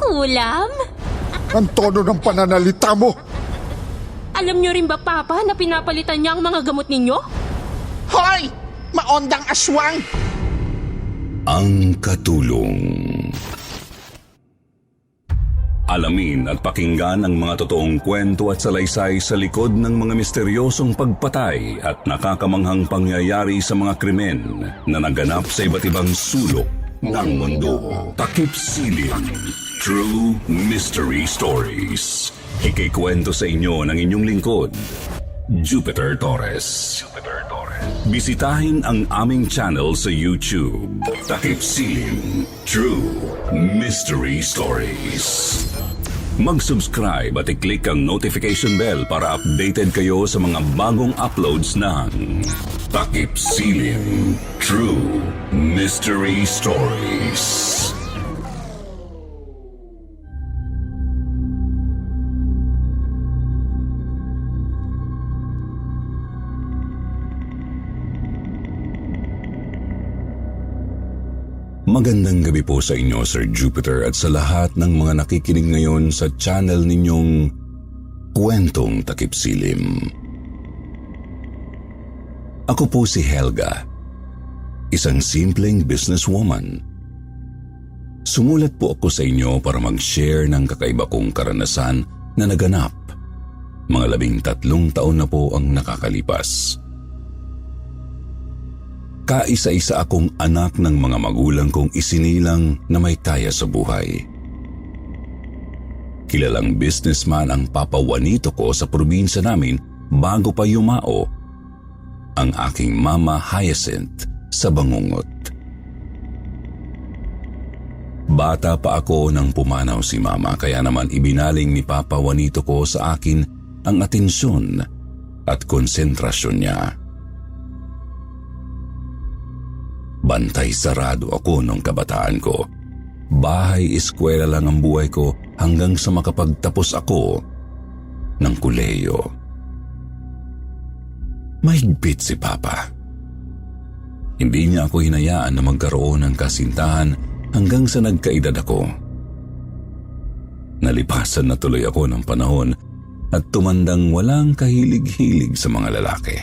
Kulam? Ang tono ng pananalita mo! Alam niyo rin ba, Papa, na pinapalitan niya ang mga gamot ninyo? Hoy! Maondang aswang! Ang katulong. Alamin at pakinggan ang mga totoong kwento at salaysay sa likod ng mga misteryosong pagpatay at nakakamanghang pangyayari sa mga krimen na naganap sa iba't ibang sulok ng mundo. Takip Silim. True Mystery Stories. Ikikwento sa inyo ng inyong lingkod, Jupiter Torres. Bisitahin ang aming channel sa YouTube, Takip Silim. True Mystery Stories. Mag-subscribe at i-click ang notification bell para updated kayo sa mga bagong uploads ng Takip Silim. True Mystery Stories. Magandang gabi po sa inyo, Sir Jupiter, at sa lahat ng mga nakikinig ngayon sa channel ninyong Kwentong Takip Silim. Ako po si Helga, isang simpleng businesswoman. Sumulat po ako sa inyo para mag-share ng kakaiba kong karanasan na naganap. Mga 13 taon na po ang nakakalipas. Kaisa-isa akong anak ng mga magulang kong isinilang na may kaya sa buhay. Kilalang businessman ang Papa Juanito ko sa probinsya namin bago pa yumao ang aking Mama Hyacinth sa Bangungot. Bata pa ako nang pumanaw si Mama, kaya naman ibinaling ni Papa Juanito ko sa akin ang atensyon at konsentrasyon niya. Bantay sarado ako nung kabataan ko. Bahay-eskwela lang ang buhay ko hanggang sa makapagtapos ako ng kolehiyo. Mahigpit si Papa. Hindi niya ako hinayaan na magkaroon ng kasintahan hanggang sa nagkaedad ako. Nalipasan na tuloy ako ng panahon at tumandang walang kahilig-hilig sa mga lalaki.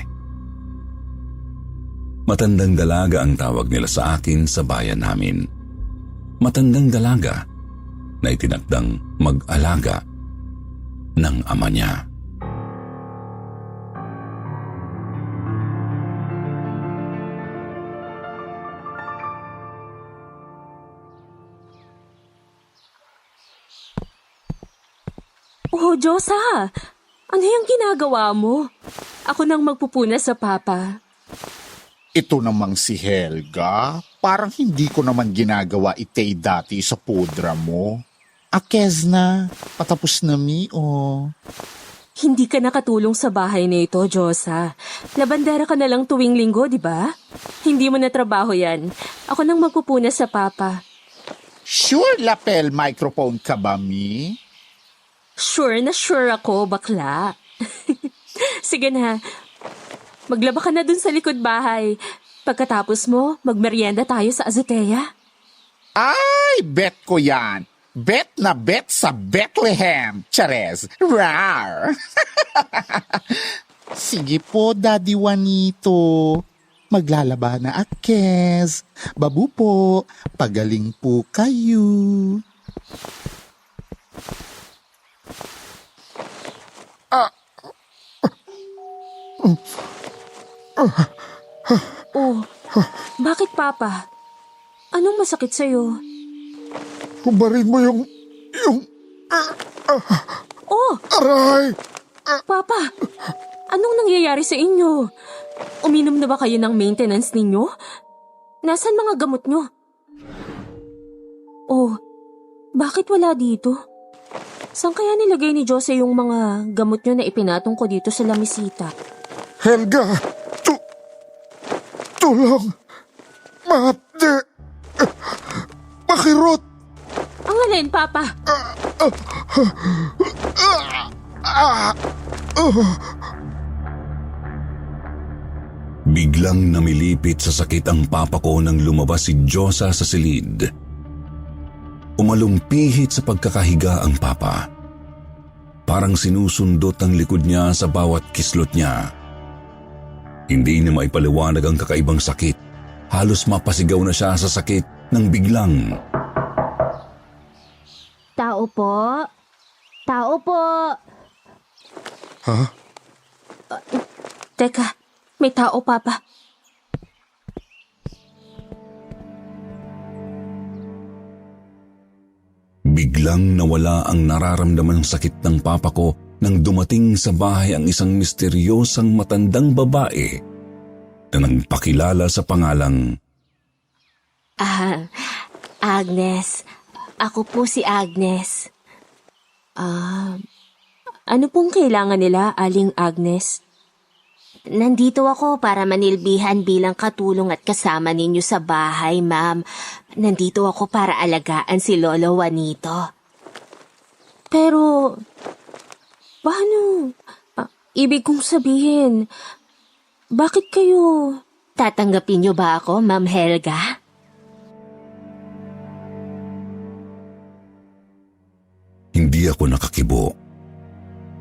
Matandang dalaga ang tawag nila sa akin sa bayan namin. Matandang dalaga na itinakdang mag-alaga ng ama niya. Oh, Diyosa! Ano yung ginagawa mo? Ako nang magpupunas sa Papa. Ito namang si Helga, parang hindi ko naman ginagawa itay dati sa pudra mo. Akez na, patapos na o. Hindi ka nakatulong sa bahay na ito, Diyosa. Labandera ka na lang tuwing linggo, di ba? Hindi mo na trabaho yan. Ako nang magpupunas sa Papa. Sure lapel microphone ka ba, mi? Sure na sure ako, bakla. Sige na, maglaba ka na dun sa likod bahay. Pagkatapos mo, magmerienda tayo sa azotea. Ay, bet ko yan. Bet na bet sa Bethlehem, Charez. Rar! Sige po, Daddy Juanito. Maglalaba na akez. Babu po, pagaling po kayo. Oh, bakit Papa? Anong masakit sa'yo? Hubarin mo yung... Oh, Aray! Papa, anong nangyayari sa inyo? Uminom na ba kayo ng maintenance ninyo? Nasaan mga gamot nyo? Oh, bakit wala dito? Saan kaya nilagay ni Jose yung mga gamot nyo na ipinatong ko dito sa lamisita? Helga! Tulong! Mahapde! Makirot! Ang alin, Papa? Biglang namilipit sa sakit ang papa ko nang lumabas si Diyosa sa silid. umalumpihit sa pagkakahiga ang papa. Parang sinusundot ang likod niya sa bawat kislot niya. Hindi niya maipaliwanag ang kakaibang sakit. Halos mapasigaw na siya sa sakit nang biglang. Tao po? Tao po! Ha? Teka, may tao, Papa. Biglang nawala ang nararamdamang sakit ng papa ko nang dumating sa bahay ang isang misteryosang matandang babae na nagpakilala sa pangalang Agnes. Ako po si Agnes. Ano pong kailangan nila, Aling Agnes? Nandito ako para manilbihan bilang katulong at kasama ninyo sa bahay, ma'am. Nandito ako para alagaan si Lolo Juanito. Pero, paano? Ibig kong sabihin, bakit kayo? Tatanggapin niyo ba ako, Ma'am Helga? Hindi ako nakakibo,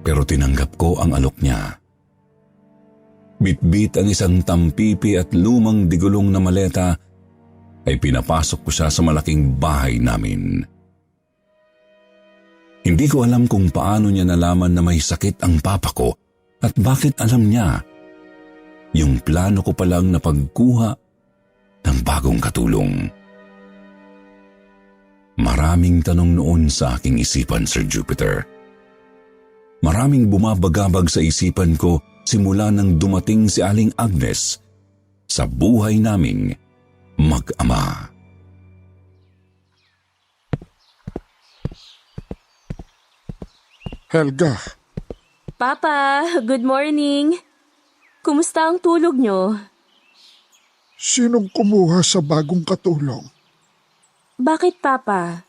pero tinanggap ko ang alok niya. Bitbit ang isang tampipi at lumang digulong na maleta ay pinapasok ko siya sa malaking bahay namin. Hindi ko alam kung paano niya nalaman na may sakit ang papa ko at bakit alam niya yung plano ko palang na pagkuha ng bagong katulong. Maraming tanong noon sa aking isipan, Sir Jupiter. Maraming bumabagabag sa isipan ko simula nang dumating si Aling Agnes sa buhay naming mag-ama. Helga, Papa, good morning. Kumusta ang tulog nyo? sinong kumuha sa bagong katulong? Bakit, Papa?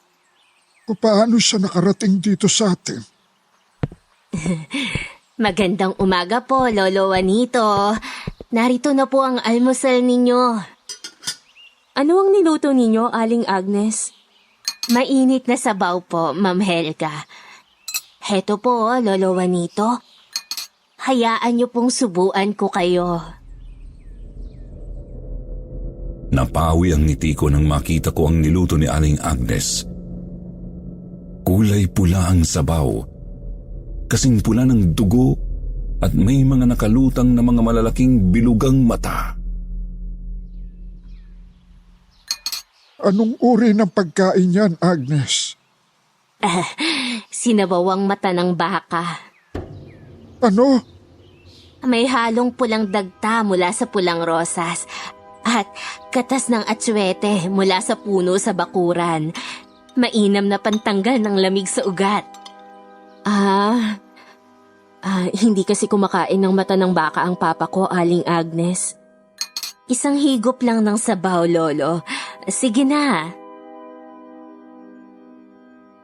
Paano siya nakarating dito sa atin? Magandang umaga po, Lolo Juanito. Narito na po ang almusal ninyo. Ano ang niluto ninyo, Aling Agnes? Mainit na sabaw po, Ma'am Helga. Heto po, Lolo Juanito. Hayaan niyo pong subuan ko kayo. Napawi ang ngiti ko nang makita ko ang niluto ni Aling Agnes. Kulay pula ang sabaw, kasing pula ng dugo at may mga nakalutang na mga malalaking bilugang mata. Anong uri ng pagkain yan, Agnes? Sinabawang mata ng baka. Ano? May halong pulang dagta mula sa pulang rosas at katas ng atsuete mula sa puno sa bakuran. Mainam na pantanggal ng lamig sa ugat. Hindi kasi kumakain ng mata ng baka ang papa ko, Aling Agnes. Isang higop lang ng sabaw, Lolo. Sige na.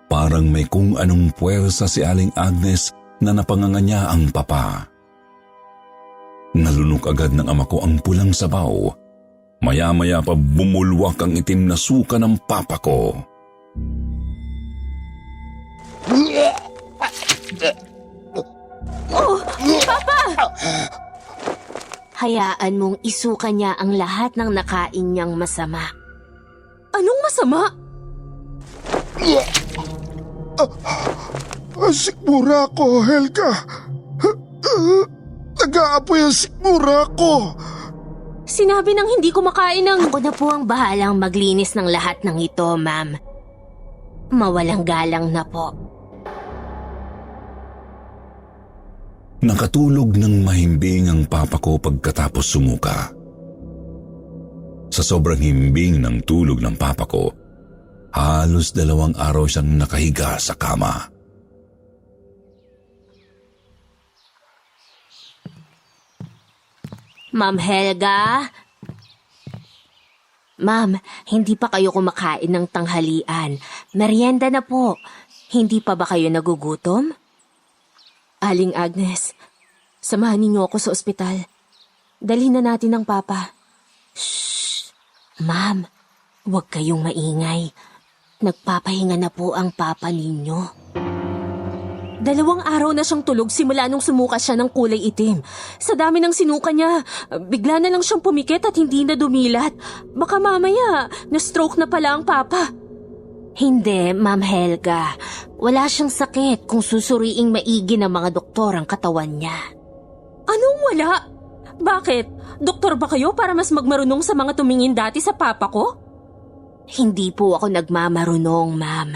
Parang may kung anong puwersa si Aling Agnes na napanganga niya ang papa. Nalunok agad ng ama ko ang pulang sabaw. Maya-maya pa bumulwak ang itim na suka ng papa ko. Hayaan mong isuka niya ang lahat ng nakain niyang masama. Anong masama? Sikmura ko, Helga. Nag-aapoy ang sikmura ko. Sinabi nang hindi kumakain ng... Ako na po ang bahalang maglinis ng lahat ng ito, ma'am. Mawalang galang na po. Nakatulog ng mahimbing ang papa ko pagkatapos sumuka. Sa sobrang himbing ng tulog ng papa ko, halos 2 araw siyang nakahiga sa kama. Ma'am Helga? Ma'am, hindi pa kayo kumakain ng tanghalian. Merienda na po. Hindi pa ba kayo nagugutom? Aling Agnes, samahan niyo ako sa ospital. Dalhin na natin ang papa. Ma'am, huwag kayong maingay. Nagpapahinga na po ang papa ninyo. 2 araw na siyang tulog simula nung sumuka siya ng kulay itim. Sa dami ng sinuka niya, bigla na lang siyang pumikit at hindi na dumilat. Baka mamaya, na-stroke na pala ang papa. Hindi, Ma'am Helga. Wala siyang sakit kung susuriing maigi ng mga doktor ang katawan niya. Anong wala? Bakit? Doktor ba kayo para mas magmarunong sa mga tumingin dati sa papa ko? Hindi po ako nagmamarunong, ma'am.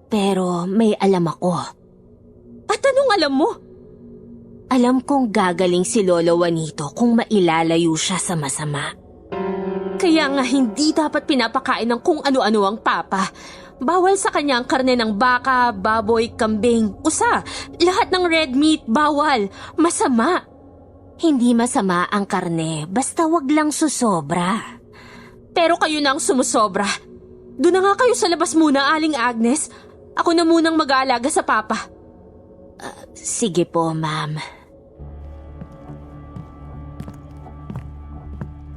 Pero may alam ako. At anong alam mo? Alam kong gagaling si Lolo Juanito kung mailalayo siya sa masama. Kaya nga hindi dapat pinapakain ng kung ano-ano ang papa. Bawal sa kanya ang karne ng baka, baboy, kambing, usa. Lahat ng red meat, bawal. Masama. Hindi masama ang karne, basta wag lang susobra. Pero kayo na ang sumusobra. Doon na nga kayo sa labas muna, Aling Agnes. Ako na munang mag-aalaga sa papa. Sige po, ma'am.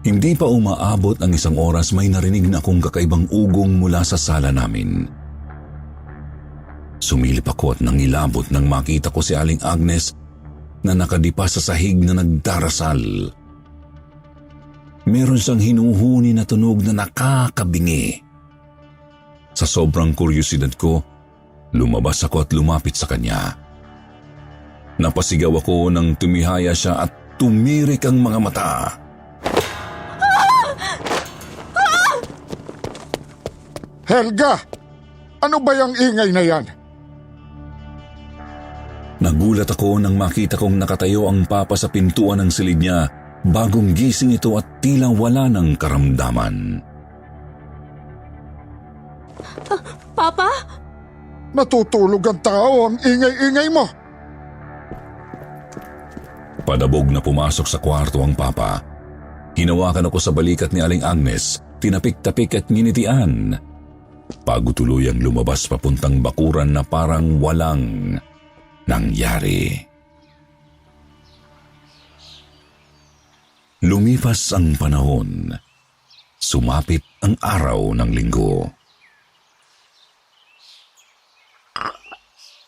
Hindi pa umaabot ang 1 oras may narinig na akong kakaibang ugong mula sa sala namin. Sumilip ako at nangilabot nang makita ko si Aling Agnes na nakadipa sa sahig na nagdarasal. Meron siyang hinuhuni na tunog na nakakabingi. Sa sobrang kuryosidad ko, lumabas ako at lumapit sa kanya. Napasigaw ako nang tumihaya siya at tumirik ang mga mata. Helga! Ano ba yung ingay na yan? Nagulat ako nang makita kong nakatayo ang papa sa pintuan ng silid niya. Bagong gising ito at tila wala ng karamdaman. Papa? Natutulog ang tao, ang ingay-ingay mo. Padabog na pumasok sa kwarto ang papa. Hinawakan ako sa balikat ni Aling Agnes, tinapik-tapik at nginitian. Bago tuluyang lumabas papuntang bakuran na parang walang nangyari. Lumipas ang panahon. Sumapit ang araw ng linggo.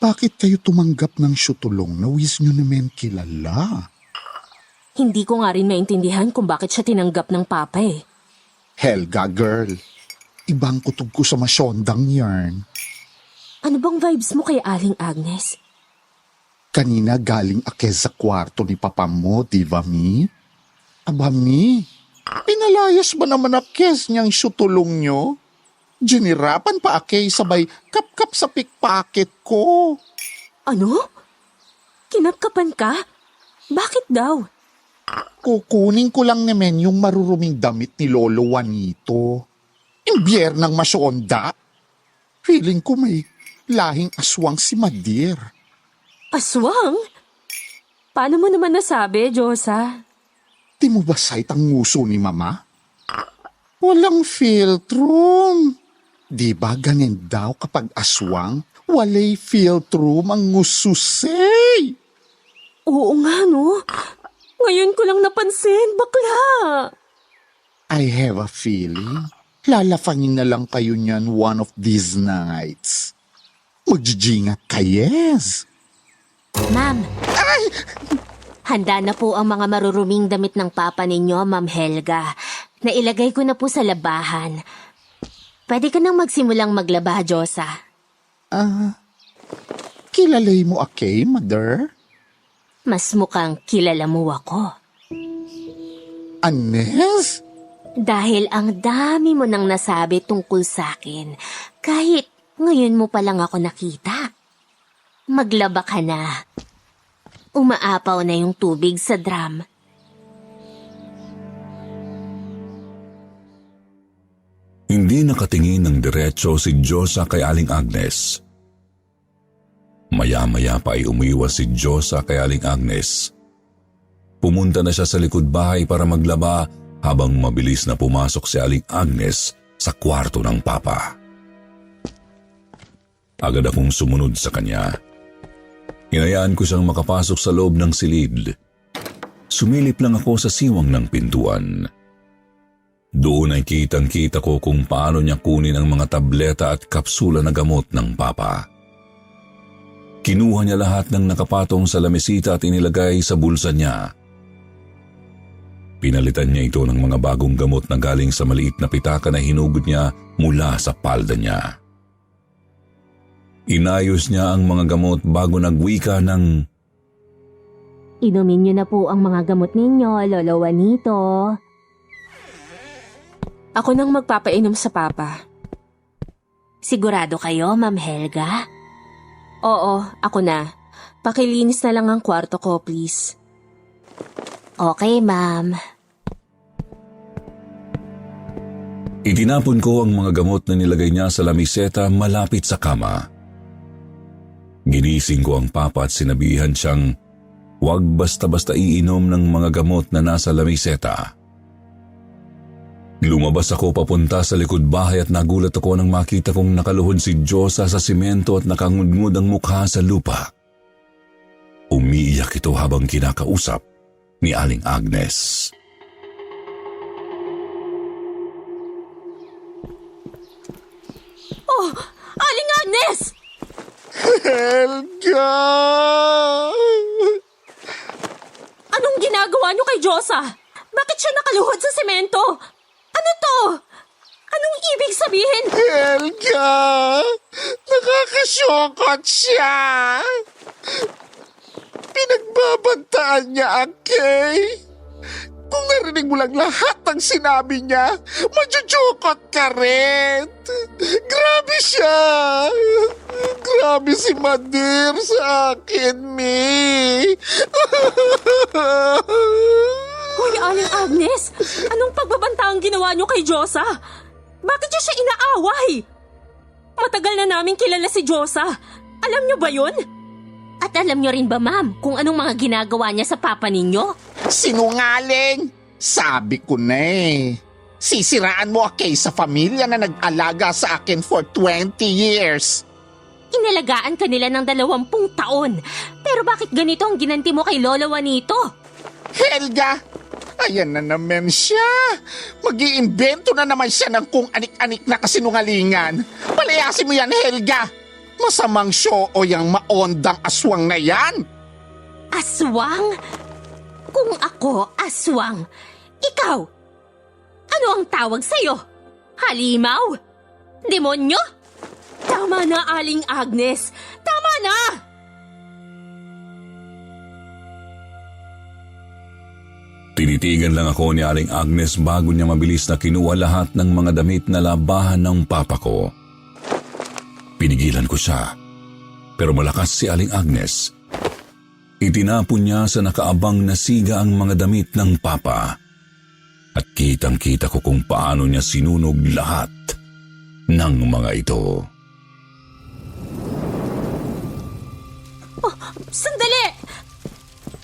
Bakit kayo tumanggap ng syutulong na wis nyo naman kilala? Hindi ko nga rin maintindihan kung bakit siya tinanggap ng papa eh. Helga, girl. Ibang kutob ko sa masyondang yarn. Ano bang vibes mo kay Aling Agnes? Kanina galing akes sa kwarto ni papa mo, di ba, mi? Aba, mi, pinalayas ba naman akes niyang syutulong nyo? Ginirapan pa akay sabay kap-kap sa pickpocket ko. Ano? Kinapkapan ka? Bakit daw? Kukunin ko lang naman yung maruruming damit ni Lolo Juanito. Imbiyer ng masyonda. Feeling ko may lahing aswang si Madir. Aswang? Paano mo naman nasabi, Diyosa? Di mo ba sight ang nguso ni Mama? Walang filtrum. Di ba ganin daw kapag aswang, walay filtrum ang ngususay? Oo nga, no? Ngayon ko lang napansin, bakla. I have a feeling, lalafangin na lang kayo niyan one of these nights. Magjijingat ka, yes. Ma'am, handa na po ang mga maruruming damit ng papa ninyo, Ma'am Helga. Nailagay ko na po sa labahan. Pwede ka nang magsimulang maglaba, Diyosa. Kilalay mo akay, Mother? Mas mukhang kilala mo ako. Anes? Dahil ang dami mo nang nasabi tungkol sa akin, kahit ngayon mo pa lang ako nakita. Maglaba ka na. Umaapaw na yung tubig sa drum. Hindi nakatingin ng diretso si Diyosa kay Aling Agnes. Maya-maya pa ay umiwas si Diyosa kay Aling Agnes. Pumunta na siya sa likod bahay para maglaba habang mabilis na pumasok si Aling Agnes sa kwarto ng papa. Agad akong sumunod sa kanya. Hinayaan ko siyang makapasok sa loob ng silid. Sumilip lang ako sa siwang ng pintuan. Doon ay kitang-kita ko kung paano niya kunin ang mga tableta at kapsula na gamot ng papa. Kinuha niya lahat ng nakapatong sa lamesita at inilagay sa bulsa niya. Pinalitan niya ito ng mga bagong gamot na galing sa maliit na pitaka na hinugod niya mula sa palda niya. Inayos niya ang mga gamot bago nagwika ng, Inumin niyo na po ang mga gamot ninyo, Lolo Juanito. Ako nang magpapainom sa papa. Sigurado kayo, Ma'am Helga? Oo, ako na. Pakilinis na lang ang kwarto ko, please. Okay, Ma'am. Itinapon ko ang mga gamot na nilagay niya sa lamiseta malapit sa kama. Ginising ko ang papa at sinabihan siyang huwag basta-basta iinom ng mga gamot na nasa lamiseta. Lumabas ako papunta sa likod bahay at nagulat ako nang makita kong nakaluhod si Diyosa sa simento at nakangudngud ang mukha sa lupa. Umiiyak ito habang kinakausap ni Aling Agnes. Oh, Aling Agnes! Helga! Anong ginagawa niyo kay Diyosa? Bakit siya nakaluhod sa semento? Ano to? Anong ibig sabihin? Helga! Nakakasyokot siya! Pinagbabantaan niya ang Kay. Kung narinig mo lang lahat ng sinabi niya, majujukot ka rin. Grabe siya! Grabe si Madir sa akin, Mi! Hoy, Aling Agnes! Anong pagbabanta ang ginawa niyo kay Diyosa? Bakit niyo siya inaaway? Matagal na namin kilala si Diyosa. Alam niyo ba yun? At alam niyo rin ba, Ma'am, kung anong mga ginagawa niya sa papa ninyo? Sinungaling! Sabi ko na eh. Sisiraan mo Kay sa pamilya na nag-alaga sa akin for 20 years. Inalagaan ka nila ng 20 taon. Pero bakit ganito ang ginanti mo kay Lolo Juanito? Helga! Ayan na naman siya. Mag-iimbento na naman siya ng kung anik-anik na kasinungalingan. Palayasin mo yan, Helga! Masamang show o yung maondang aswang na yan. Aswang? Kung ako aswang, ikaw, ano ang tawag sa'yo? Halimaw? Demonyo? Tama na, Aling Agnes! Tama na! Tinitigan lang ako ni Aling Agnes bago niya mabilis na kinuha lahat ng mga damit na labahan ng papa ko. Pinigilan ko siya, pero malakas si Aling Agnes. Itinapon niya sa nakaabang na siga ang mga damit ng papa. At kitang-kita ko kung paano niya sinunog lahat ng mga ito. Oh, sandali!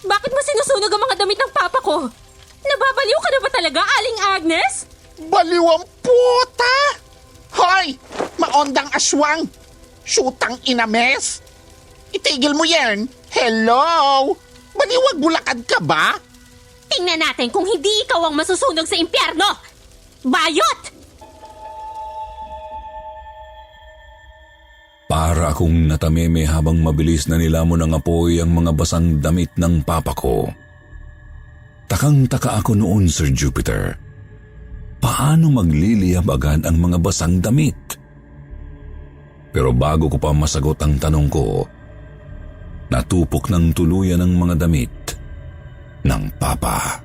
Bakit mo sinusunog ang mga damit ng papa ko? Nababaliw ka na ba talaga, Aling Agnes? Baliw ang puta! Hoy! Maondang aswang! Shootang inames! Itigil mo yan! Hello! Baliwag bulakad ka ba? Tingnan natin kung hindi ikaw ang masusunog sa impyerno! Bayot! Para akong natameme habang mabilis na nilamon ng apoy ang mga basang damit ng papa ko. Takang-taka ako noon, Sir Jupiter. Paano magliliyabagan ang mga basang damit? Pero bago ko pa masagot ang tanong ko, natupok ng tuluyan ang mga damit ng papa.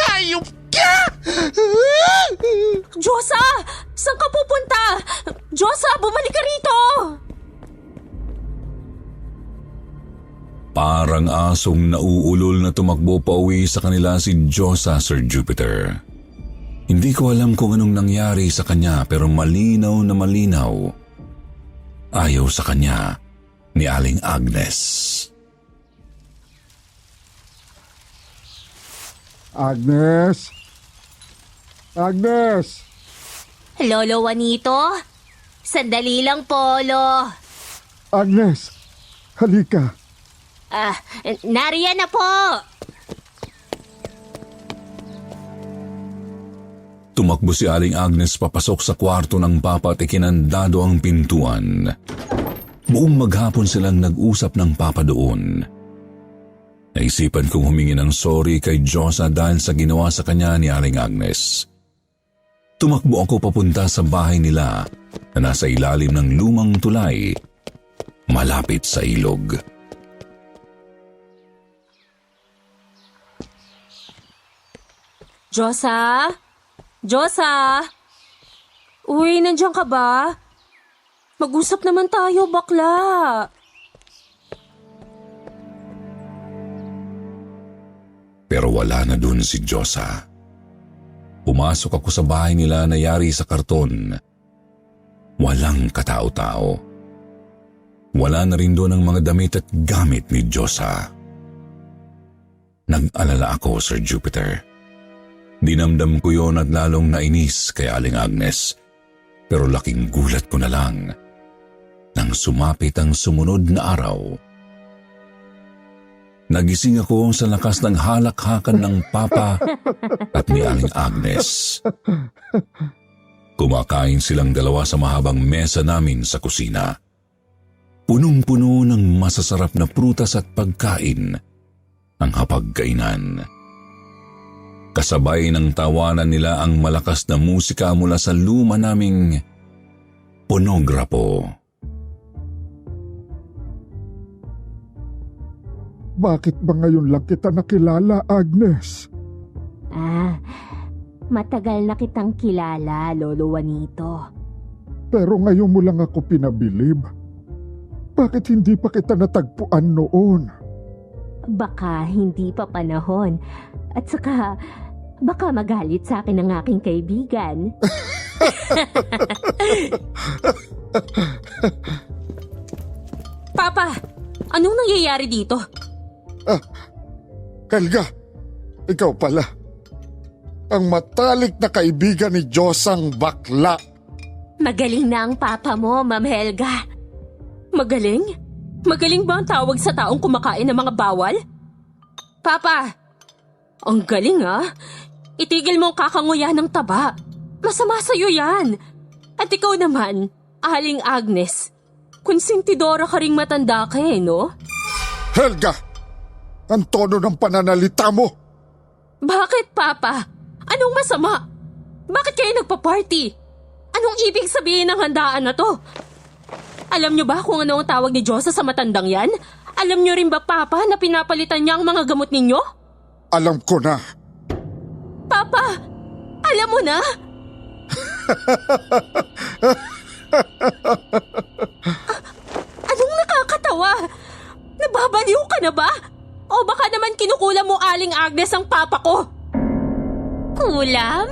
Hayop ka! Diyosa! Saan ka pupunta? Diyosa, bumalik ka rito! Parang asong nauulol na tumakbo pa uwi sa kanila si Diyosa, Sir Jupiter. Hindi ko alam kung anong nangyari sa kanya pero malinaw na malinaw. Ayaw sa kanya ni Aling Agnes. Agnes! Agnes! Lolo Juanito? Sandali lang po, Lo. Agnes! Halika! Nariyan na po. Tumakbo si Aling Agnes papasok sa kwarto ng papa at ikinandado ang pintuan. Buong maghapon silang nag-usap ng papa doon. Naisipan kong humingi ng sorry kay Diyosa dahil sa ginawa sa kanya ni Aling Agnes. Tumakbo ako papunta sa bahay nila na nasa ilalim ng lumang tulay, malapit sa ilog. Diyosa? Diyosa? Uy, nandiyan ka ba? Mag-usap naman tayo, bakla. Pero wala na dun si Diyosa. Pumasok ako sa bahay nila na yari sa karton. Walang katao-tao. Wala na rin doon ang mga damit at gamit ni Diyosa. Nag-alala ako, Sir Jupiter. Dinamdam ko yon at lalong nainis kay Aling Agnes. Pero laking gulat ko na lang nang sumapit ang sumunod na araw. Nagising ako sa lakas ng halakhakan ng papa at ni Aling Agnes. Kumakain silang dalawa sa mahabang mesa namin sa kusina. Punong-puno ng masasarap na prutas at pagkain ang hapagkainan. Kasabay ng tawanan nila ang malakas na musika mula sa luma naming ponograpo. Bakit ba ngayon lang kita nakilala, Agnes? Matagal na kitang kilala, Lolo Juanito. Pero ngayon mo lang ako pinabilib. Bakit hindi pa kita natagpuan noon? Baka hindi pa panahon. At saka, baka magalit sa akin ng aking kaibigan. Papa, anong nangyayari dito? Helga, ikaw pala. Ang matalik na kaibigan ni Diyosang bakla. Magaling na ang papa mo, Ma'am Helga. Magaling? Magaling ba ang tawag sa taong kumakain ng mga bawal? Papa, ang galing Itigil mo ang kakanguya ng taba. Masama sa'yo yan. At ikaw naman, Aling Agnes, konsentidora ka ring matanda ka no? Helga, ang tono ng pananalita mo. Bakit, Papa? Anong masama? Bakit kayo nagpa-party? Anong ibig sabihin ng handaan na to? Alam niyo ba kung ano ang tawag ni Diyosa sa matandang yan? Alam niyo rin ba, Papa, na pinapalitan niya ang mga gamot ninyo? Alam ko na. Papa, alam mo na? Anong nakakatawa? Nababaliw ka na ba? O baka naman kinukulam mo, Aling Agnes, ang papa ko? Kulam?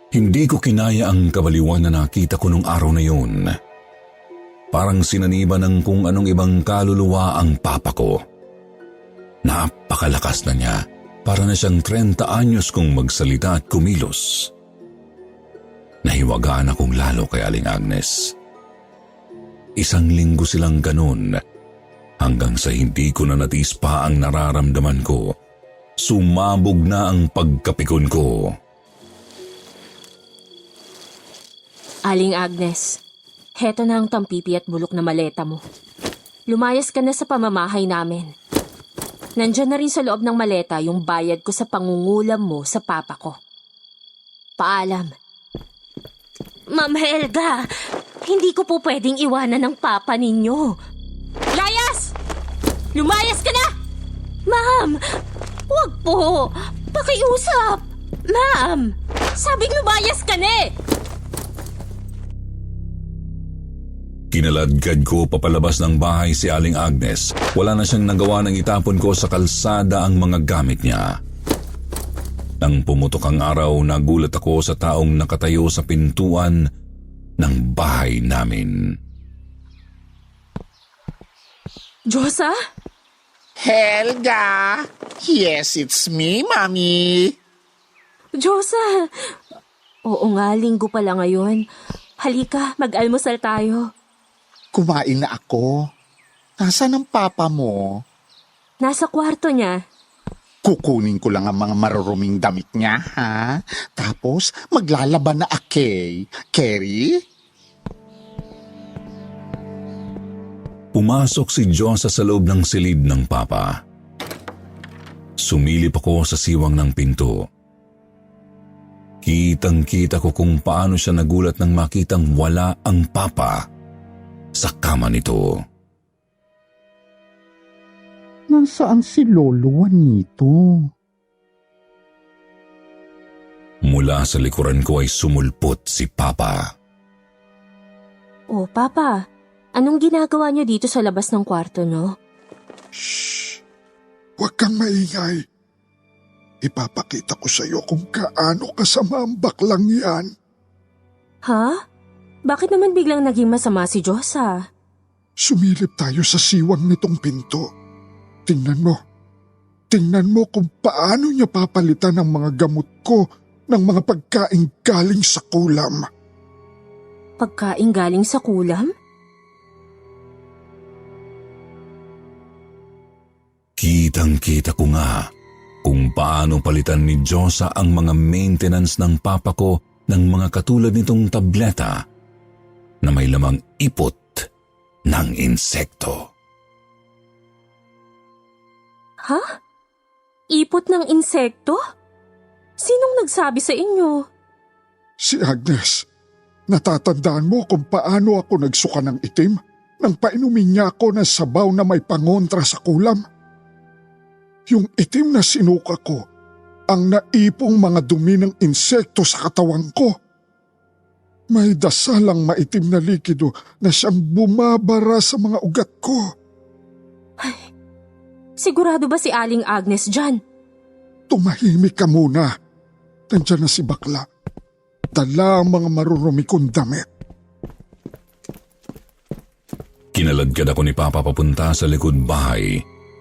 Hindi ko kinaya ang kabaliwan na nakita ko nung araw na yun. Parang sinaniba ng kung anong ibang kaluluwa ang papa ko. Napakalakas na niya. Para na siyang 30 anyos kung magsalita at kumilos. Nahiwagaan akong lalo kay Aling Agnes. 1 linggo silang ganun hanggang sa hindi ko na natis pa ang nararamdaman ko. Sumabog na ang pagkapikon ko. Aling Agnes, heto na ang tampipi at bulok na maleta mo. Lumayas ka na sa pamamahay namin. Nandyan na rin sa loob ng maleta yung bayad ko sa pangungulam mo sa papa ko. Paalam. Ma'am Helga, hindi ko po pwedeng iwanan ng papa ninyo. Layas! Lumayas ka na! Ma'am, wag po. Pakiusap. Ma'am, Sabing lumayas ka na eh! Kinaladkad ko papalabas ng bahay si Aling Agnes. Wala na siyang nagawa ng itapon ko sa kalsada ang mga gamit niya. Nang pumutok ang araw, nagulat ako sa taong nakatayo sa pintuan ng bahay namin. Diyosa? Helga! Yes, it's me, Mami. Diyosa! Oo nga, linggo pala ngayon. Halika, mag-almusal tayo. Kumain na ako. Nasaan ang papa mo? Nasa kwarto niya. Kukunin ko lang ang mga maruruming damit niya, ha? Tapos, maglalaban na akay. Kerry? Pumasok si Josa sa loob ng silid ng papa. Sumilip ako sa siwang ng pinto. Kitang-kita ko kung paano siya nagulat nang makitang wala ang papa sa kama nito. Nasaan si Lolo Juanito? Mula sa likuran ko ay sumulpot si papa. Oh, Papa, anong ginagawa niyo dito sa labas ng kwarto niyo? Shh! Huwag kang maingay. Ipapakita ko sa iyo kung kaano kasama ang baklang yan. Ha? Bakit naman biglang naging masama si Josa? Sumilip tayo sa siwang nitong pinto. Tingnan mo. Tingnan mo kung paano niya papalitan ang mga gamot ko ng mga pagkain galing sa kulam. Pagkain galing sa kulam? Kitang-kita ko nga kung paano palitan ni Josa ang mga maintenance ng papa ko ng mga katulad nitong tableta na may lamang ipot ng insekto. Ha? Ipot ng insekto? Sinong nagsabi sa inyo? Si Agnes, natatandaan mo kung paano ako nagsuka ng itim nang painumin niya ako ng sabaw na may pangontra sa kulam? Yung itim na sinuka ko, ang naipong mga dumi ng insekto sa katawan ko. May dasalang maitim na likido na siyang bumabara sa mga ugat ko. Sigurado ba si Aling Agnes dyan? Tumahimik ka muna. Nandiyan na si bakla. Dala ang mga marurumi kong damit. Kinaladkad ako ni Papa papunta sa likod bahay.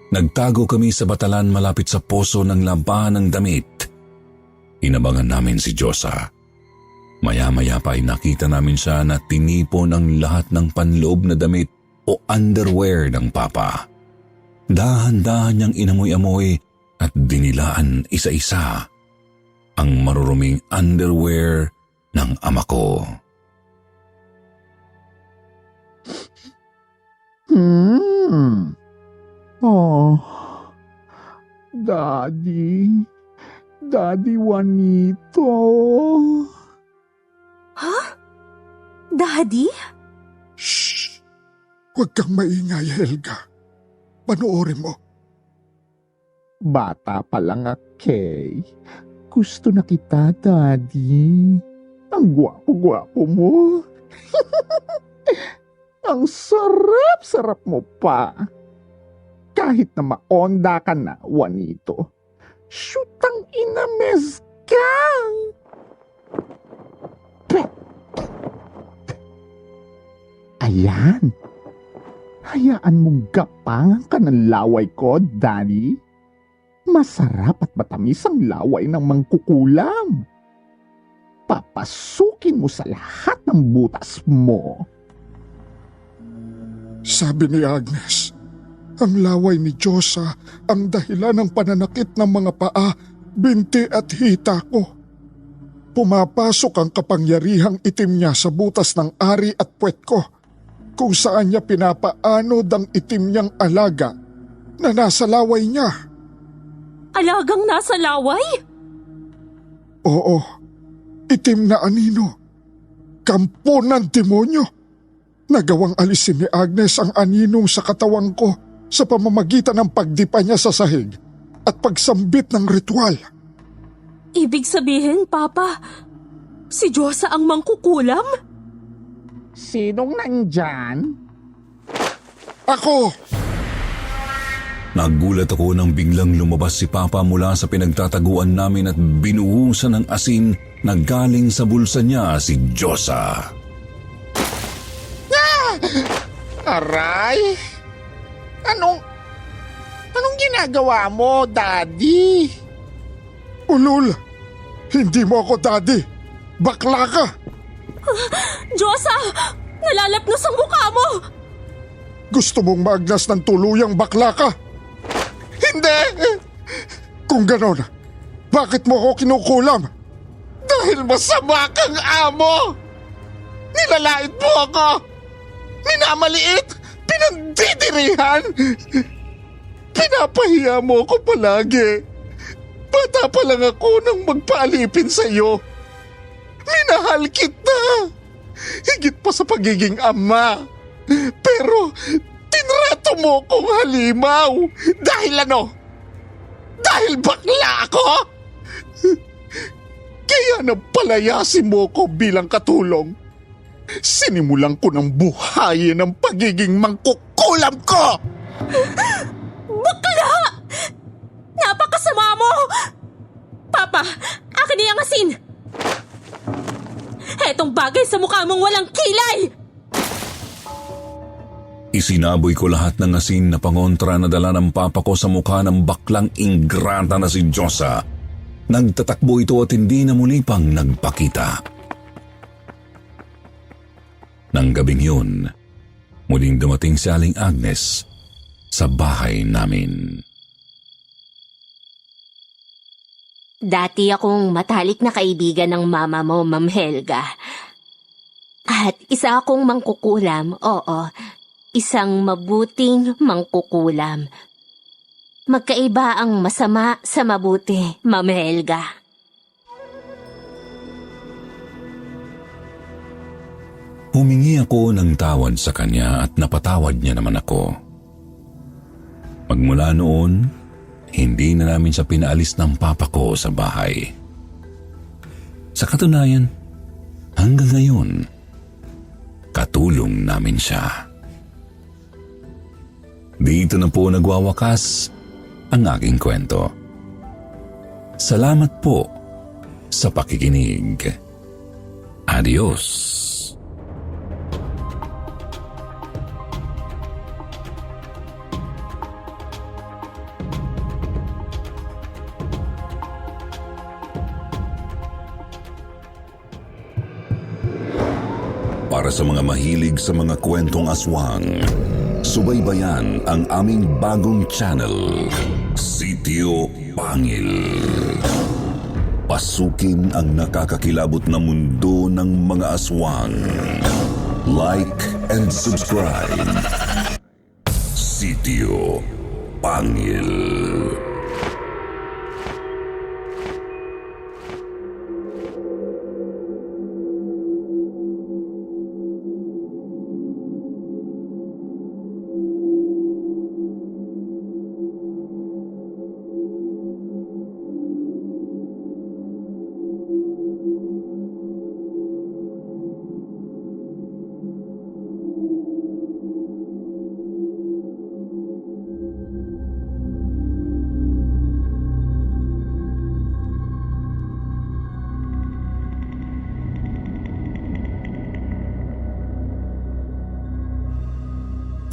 Nagtago kami sa batalan malapit sa poso ng labahan ng damit. Inabangan namin si Josa. Maya-maya pa ay nakita namin siya na tinipon ang lahat ng panloob na damit o underwear ng Papa. Dahan-dahan niyang inamoy-amoy at dinilaan isa-isa ang maruruming underwear ng ama ko. Oh, Daddy. Daddy Juanito. Ha? Daddy? Shh! Huwag kang maingay, Helga. Panoorin mo. Bata pa lang Kay. Gusto na kita, Daddy. Ang gwapo-gwapo mo. Ang sarap-sarap mo pa. Kahit na maonda ka na, Juanito. Shootang inames ka! Ayan. Hayaan mong gapangan ka ng laway ko, Daddy. Masarap at matamis ang laway ng mangkukulam. Papasukin mo sa lahat ng butas mo. Sabi ni Agnes, ang laway ni Josa ang dahilan ng pananakit ng mga paa, binti at hita ko. Pumapasok ang kapangyarihang itim niya sa butas ng ari at puwet ko, kung saan niya pinapaanod ang itim niyang alaga na nasa laway niya. Alagang nasa laway? Oo, itim na anino. Kampo ng demonyo. Nagawang alisin ni Agnes ang aninong sa katawan ko sa pamamagitan ng pagdipa niya sa sahig at pagsambit ng ritual. Ibig sabihin, Papa, si Josa ang mangkukulam? Sinong nandyan? Ako! Nagulat ako nang biglang lumabas si Papa mula sa pinagtataguan namin at binuhusan ng asin na galing sa bulsa niya si Josa. Aray! Anong ginagawa mo, Daddy? Ulul! Hindi mo ako daddy! Bakla ka! Josa! Nalalapnos ang mukha mo! Gusto mong maagnas ng tuluyang bakla ka? Hindi! Kung ganon, bakit mo ako kinukulam? Dahil masama kang amo! Nilalait mo ako! Minamaliit! Pinandidirihan! Pinapahiya mo ako palagi! Bata pa lang ako nang magpaalipin sa iyo. Minahal kita! Higit pa sa pagiging ama. Pero tinrato mo kong halimaw. Dahil ano? Dahil bakla ako? Kaya napalayasin mo ko bilang katulong. Sinimulan ko ng buhayin ang pagiging mangkukulam ko! Bakla! Napakasama mo! Papa, akin na yung asin! Etong bagay sa mukha mong walang kilay! Isinaboy ko lahat ng asin na pangontra na dala ng papa ko sa mukha ng baklang ingrata na si Diyosa. Nagtatakbo ito at hindi na muli pang nagpakita. Nang gabing yun, muling dumating si Aling Agnes sa bahay namin. Dati akong matalik na kaibigan ng mama mo, Ma'am Helga. At isa akong mangkukulam, oo. Isang mabuting mangkukulam. Magkaiba ang masama sa mabuti, Ma'am Helga. Humingi ako ng tawad sa kanya at napatawad niya naman ako. Magmula noon, hindi na namin siya pinaalis ng papa ko sa bahay. Sa katunayan, hanggang ngayon, katulong namin siya. Dito na po nagwawakas ang aking kwento. Salamat po sa pakikinig. Adios. Para sa mga mahilig sa mga kwentong aswang, subaybayan ang aming bagong channel, Sitio Pangil. Pasukin ang nakakakilabot na mundo ng mga aswang. Like and subscribe. Sitio Pangil.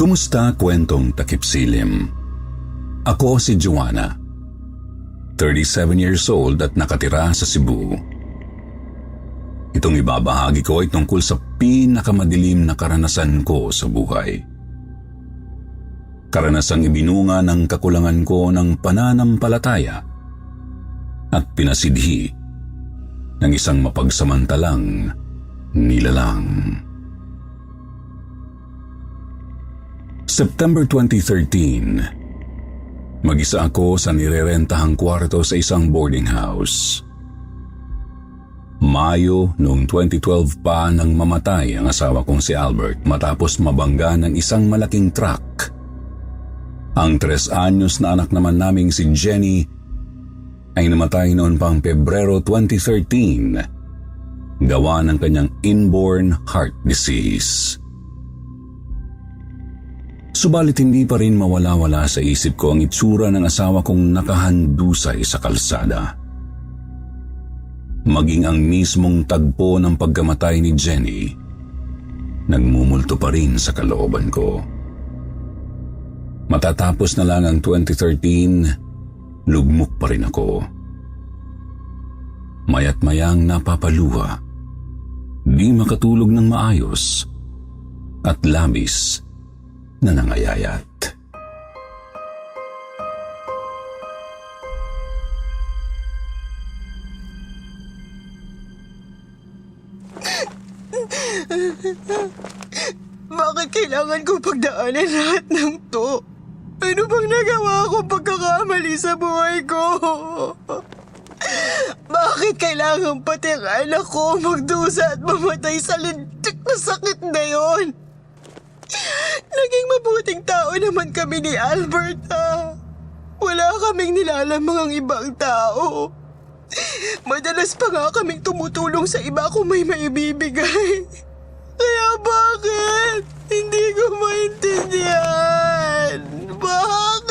Kumusta kwentong takipsilim? Ako si Joanna, 37 years old at nakatira sa Cebu. Itong ibabahagi ko ay tungkol sa pinakamadilim na karanasan ko sa buhay. Karanasang ibinunga ng kakulangan ko ng pananampalataya at pinasidhi ng isang mapagsamantalang nilalang. September 2013, mag-isa ako sa nirerentahang kwarto sa isang boarding house. Mayo noong 2012 pa nang mamatay ang asawa kong si Albert matapos mabangga ng isang malaking truck. Ang 3 anyos na anak naman naming si Jenny ay namatay noon pang Pebrero 2013 gawa ng kanyang inborn heart disease. Subalit hindi pa rin mawala-wala sa isip ko ang itsura ng asawa kong nakahandusay sa kalsada. Maging ang mismong tagpo ng pagkamatay ni Jenny, nagmumulto pa rin sa kalooban ko. Matatapos na lang ang 2013, lugmok pa rin ako. Maya't mayang napapaluha, di makatulog ng maayos, at labis na nangayayat. Bakit kailangan ko pagdaanan lahat ng to? Ano bang nagawa ko pagkakamali sa buhay ko? Bakit kailangan pati ang anak ko magdusa at mamatay sa lintik na sakit na yon? Naging mabuting tao naman kami ni Albert, ha? Wala kaming nilalamang ang ibang tao. Madalas pa nga kaming tumutulong sa iba kung may maibibigay. Kaya bakit? Hindi ko maintindihan. Bakit?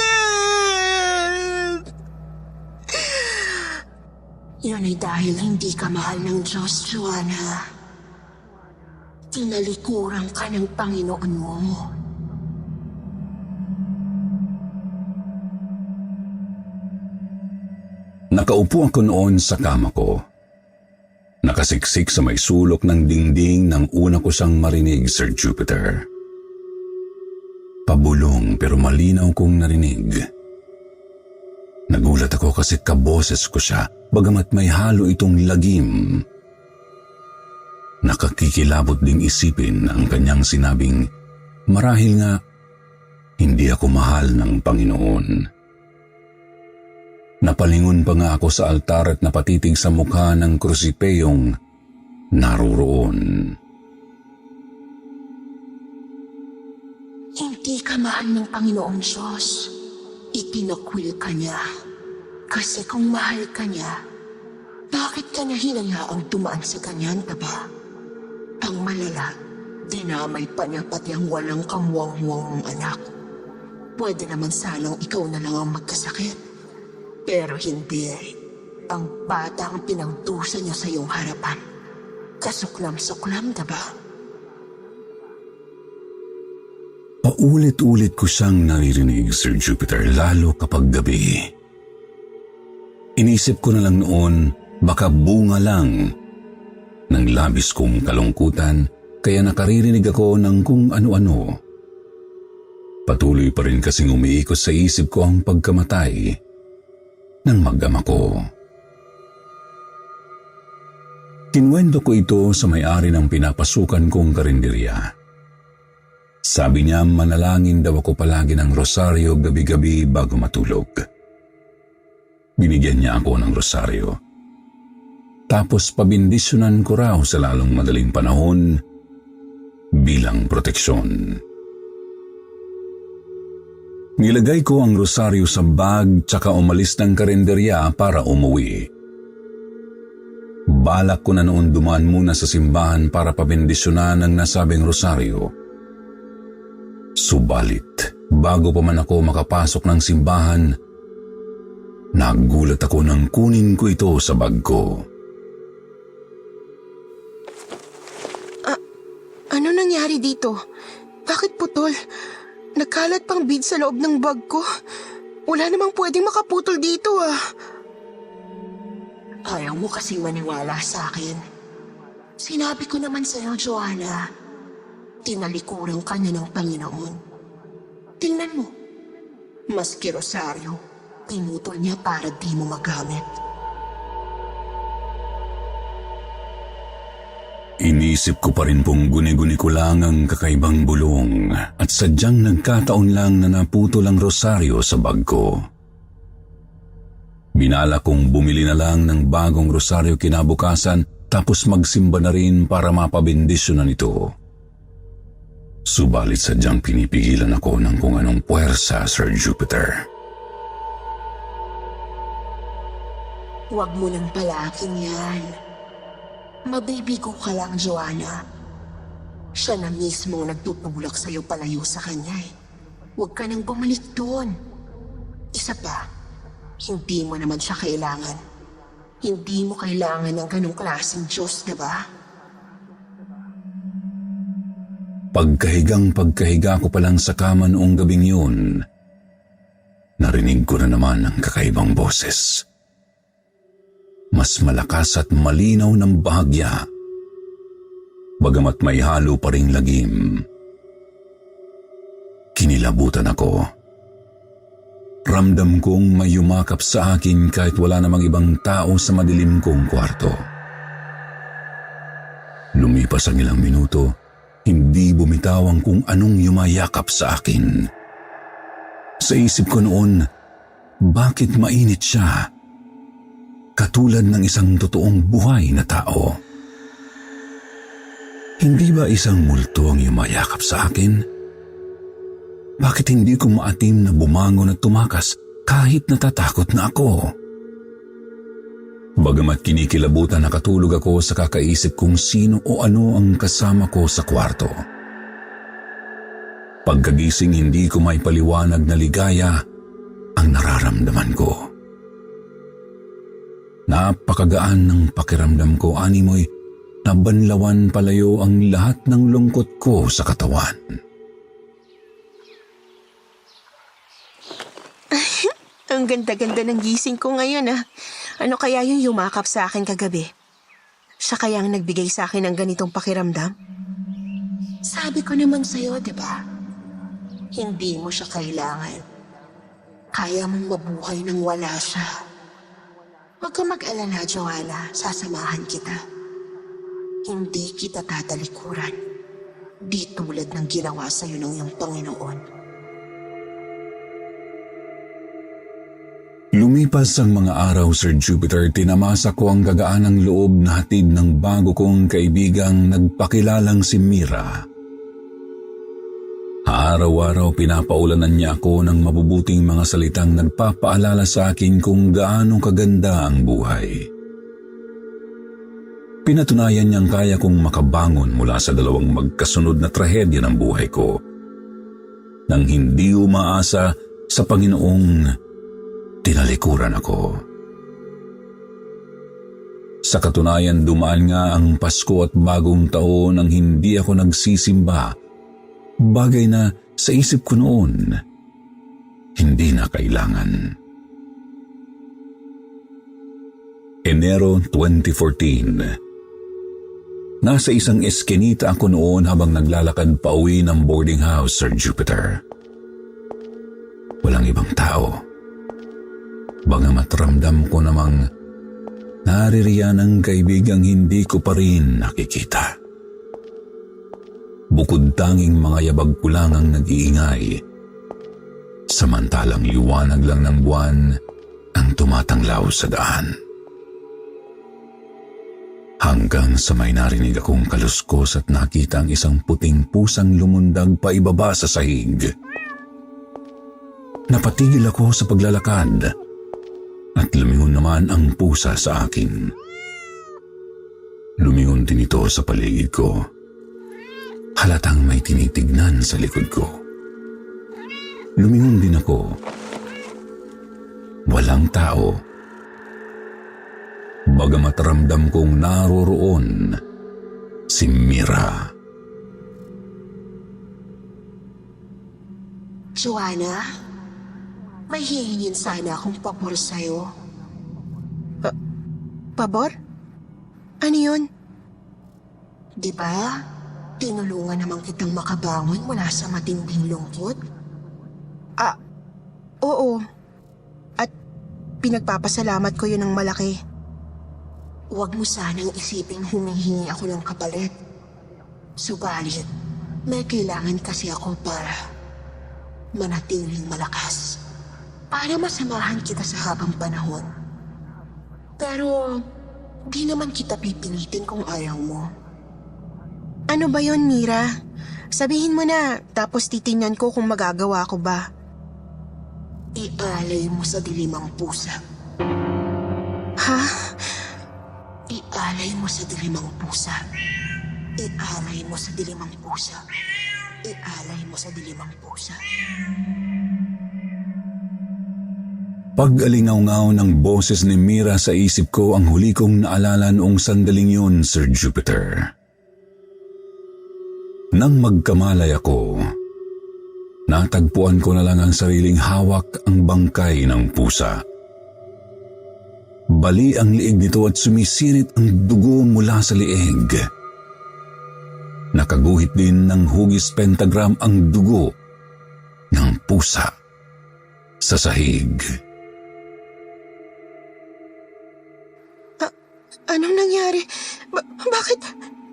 Yun ay dahil hindi ka mahal ng Diyos, Joanna. Tinalikuran ka ng Panginoon mo. Nakaupo ako noon sa kama ko. Nakasiksik sa may sulok ng dingding nang una ko siyang marinig, Sir Jupiter. Pabulong pero malinaw kong narinig. Nagulat ako kasi kaboses ko siya, bagamat may halo itong lagim. Nakakikilabot ding isipin ang kanyang sinabing, marahil nga, hindi ako mahal ng Panginoon. Napalingon pa nga ako sa altar at napatitig sa mukha ng krusipeyong naruroon. Hindi ka mahal ng Panginoong Diyos. Itinakwil ka niya. Kasi kung mahal ka niya, bakit ka niya hinayaang dumaan sa ganyan, diba? Ang malala, dinamay pa niya pati ang walang kamwang-wang mong anak. Pwede naman sanang ikaw na lang ang magkasakit. Pero hindi. Ang bata ang pinagdusa niya sa iyong harapan. Kasuklam-suklam, diba? Paulit-ulit ko siyang naririnig, Sir Jupiter, lalo kapag gabi. Inisip ko na lang noon, baka bunga lang ng labis kong kalungkutan, kaya nakaririnig ako ng kung ano-ano. Patuloy pa rin kasing umiikot sa isip ko ang pagkamatay ng mag-ama ko. Kinwento ko ito sa may-ari ng pinapasukan kong karinderya. Sabi niya manalangin daw ako palagi ng rosaryo gabi-gabi bago matulog. Binigyan niya ako ng rosaryo. Tapos pabindisyonan ko raw sa lalong madaling panahon bilang proteksyon. Nilagay ko ang rosaryo sa bag tsaka umalis ng karinderya para umuwi. Balak ko na noon dumaan muna sa simbahan para pabindisyonan ang nasabing rosaryo. Subalit, bago pa man ako makapasok ng simbahan, nagulat ako nang kunin ko ito sa bag ko. Ano nangyari dito? Bakit putol? Nagkalat pang bead sa loob ng bag ko. Wala namang pwedeng makaputol dito, ah. Ayaw mo kasing maniwala sa akin. Sinabi ko naman sa'yo, Joanna. Tinalikuran ka niya ng Panginoon. Tingnan mo. Maski rosaryo, pinutol niya para di mo magamit. Inisip ko pa rin pong guni-guni ko lang ang kakaibang bulong at sadyang nagkataon lang na naputol ang rosaryo sa bag ko. Binala kong bumili na lang ng bagong rosaryo kinabukasan tapos magsimba na rin para mapabindisyonan ito. Subalit sadyang pinipigilan ako ng kung anong puwersa, Sir Jupiter. Huwag mo nang palakin yan. Mabibigo ka lang, Joanna. Siya na mismo nagtutulak sa'yo palayo sa kanya eh. Huwag ka nang bumalik doon. Isa pa, hindi mo naman siya kailangan. Hindi mo kailangan ng ganong klaseng Diyos, diba? Pagkahiga ko pa lang sa kama noong gabing yun, narinig ko na naman ang kakaibang boses. Mas malakas at malinaw ng bahagya, bagamat may halo pa ring lagim. Kinilabutan ako. Ramdam kong may yumakap sa akin kahit wala namang ibang tao sa madilim kong kwarto. Lumipas ang ilang minuto, hindi bumitaw kung anong yumayakap sa akin. Sa isip ko noon, bakit mainit siya? Katulad ng isang totoong buhay na tao. Hindi ba isang multo ang yumayakap sa akin? Bakit hindi ko maatim na bumangon at tumakas kahit natatakot na ako? Bagamat kinikilabutan nakatulog ako sa kakaisip kung sino o ano ang kasama ko sa kwarto. Pagkagising hindi ko may paliwanag na ligaya ang nararamdaman ko. Napakagaan ng pakiramdam ko, animoy nabanlawan palayo ang lahat ng lungkot ko sa katawan. Ang ganda-ganda ng gising ko ngayon ah. Ano kaya yung yumakap sa akin kagabi? Siya kaya ang nagbigay sa akin ng ganitong pakiramdam? Sabi ko naman sa'yo, di ba? Hindi mo siya kailangan. Kaya mong mabuhay nang wala siya. Huwag ka mag-alala, Joanna. Sasamahan kita. Hindi kita tatalikuran. Di tulad ng ginawa sa'yo ng iyong Panginoon. Lumipas ang mga araw, Sir Jupiter, tinamasa ko ang gagaanang loob na hatid ng bago kong kaibigang nagpakilalang si Mira. Araw-araw pinapaulanan niya ako ng mabubuting mga salitang nagpapaalala sa akin kung gaano kaganda ang buhay. Pinatunayan niyang kaya kong makabangon mula sa dalawang magkasunod na trahedya ng buhay ko. Nang hindi umaasa sa Panginoong tinalikuran ako. Sa katunayan, dumaan nga ang Pasko at Bagong Taon nang hindi ako nagsisimba, bagay na sa isip ko noon, hindi na kailangan. Enero 2014. Nasa isang eskinita ako noon habang naglalakad pa uwi ng boarding house, Sir Jupiter. Walang ibang tao. Bagamat ramdam ko namang naririyan ang kaibigang hindi ko pa rin nakikita. Bukod tanging mga yabag ko lang ang nag-iingay, samantalang liwanag lang ng buwan ang tumatanglaw sa daan. Hanggang sa may narinig akong kaluskos at nakita ang isang puting pusang lumundag pa ibaba sa sahig. Napatigil ako sa paglalakad at lumingon naman ang pusa sa akin. Lumingon din ito sa paligid ko. Halatang may tinitignan sa likod ko. Lumingon din ako. Walang tao. Bagamat ramdam kong naroroon si Mira. Joanna, may hihingin sana akong pabor sa'yo. Pabor? Ano yun? Di ba? Tinulungan naman kitang makabangon mula sa matinding lungkot. Oo. At pinagpapasalamat ko yun ng malaki. Huwag mo sanang isiping humihingi ako ng kapalit. Subalit, may kailangan kasi ako para manatiling malakas. Para masamahan kita sa habang panahon. Pero, di naman kita pipilitin kung ayaw mo. Ano ba yon, Mira? Sabihin mo na, tapos titingnan ko kung magagawa ko ba. Ialay mo sa dilim ang pusa. Ha? Ialay mo sa dilim ang pusa. Ialay mo sa dilim ang pusa. Ialay mo sa dilim ang pusa. Pag-alingaw-ngaw ng boses ni Mira sa isip ko ang huli kong naalala noong sandaling yun, Sir Jupiter. Nang magkamalay ako, natagpuan ko na lang ang sariling hawak ang bangkay ng pusa. Bali ang liig nito at sumisirit ang dugo mula sa liig. Nakaguhit din ng hugis pentagram ang dugo ng pusa sa sahig. Anong nangyari?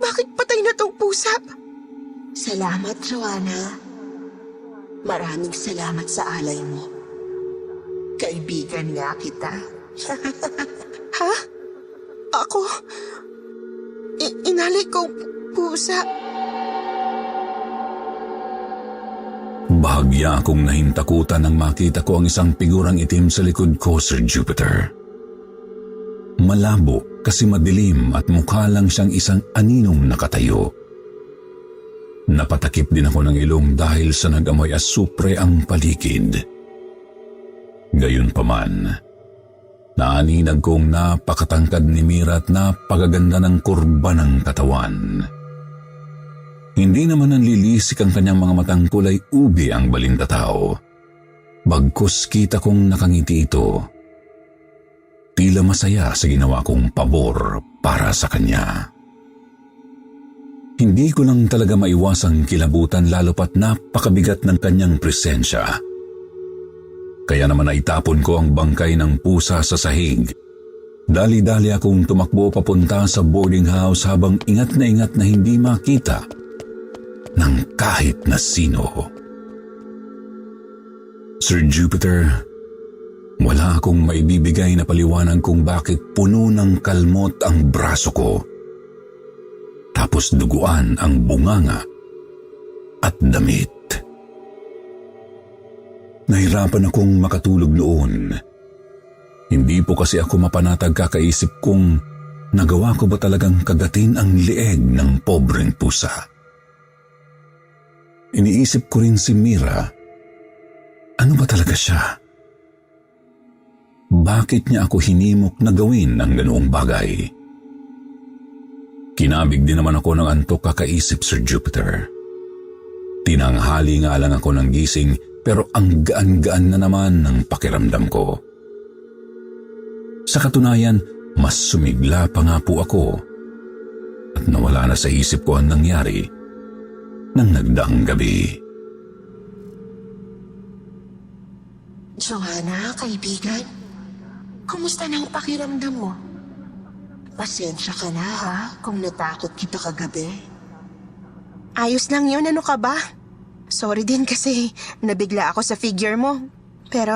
Bakit patay na tong pusa? Salamat, Joanna. Maraming salamat sa alay mo. Kaibigan nga kita. Ha? Ako? Inalay kong pusa. Bahagya akong nahintakutan nang makita ko ang isang figurang itim sa likod ko, Sir Jupiter. Malabo kasi madilim at mukha lang siyang isang aninong nakatayo. Napatakip din ako ng ilong dahil sa nag-amoy asupre ang paligid. Gayunpaman, naaninag kong napakatangkad ni Mira at napakaganda ng kurba ng katawan. Hindi naman nanlilisik ang kanyang mga matang kulay ubi ang balintatao. Bagkus kita kong nakangiti ito. Tila masaya sa ginawa kong pabor para sa kanya. Hindi ko lang talaga maiwasang kilabutan lalo pat napakabigat ng kanyang presensya. Kaya naman naitapon ko ang bangkay ng pusa sa sahig. Dali-dali akong tumakbo papunta sa boarding house habang ingat na hindi makita ng kahit na sino. Sir Jupiter, wala akong maibibigay na paliwanag kung bakit puno ng kalmot ang braso ko. Tapos duguan ang bunganga at damit. Nahirapan akong makatulog noon. Hindi po kasi ako mapanatag kakaisip kung nagawa ko ba talagang kagatin ang lieg ng pobreng pusa. Iniisip ko rin si Mira. Ano ba talaga siya? Bakit niya ako hinimok na gawin ang ganoong bagay? Kinabig din naman ako ng antok kakaisip, Sir Jupiter. Tinanghali nga lang ako ng gising pero ang gaan-gaan na naman ng pakiramdam ko. Sa katunayan, mas sumigla pa nga po ako at nawala na sa isip ko ang nangyari ng nagdaang gabi. Joanna, kaibigan, kumusta na ang pakiramdam mo? Pasensya ka na ha, kung natakot kita kagabi. Ayos lang yun, ano ka ba? Sorry din kasi nabigla ako sa figure mo. Pero,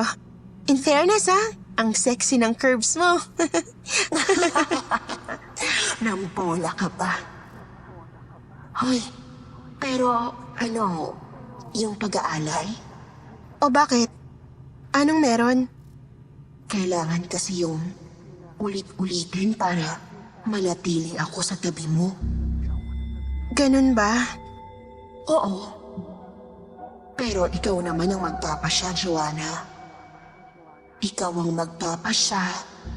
in fairness ha, ang sexy ng curves mo. Nambola ka pa. Hoy, pero ano, yung pag-aalay? O bakit? Anong meron? Kailangan kasi yung ulit-ulitin para manatili ako sa tabi mo. Ganun ba? Oo. Pero ikaw naman ang magpapasya, Joanna. Ikaw ang magpapasya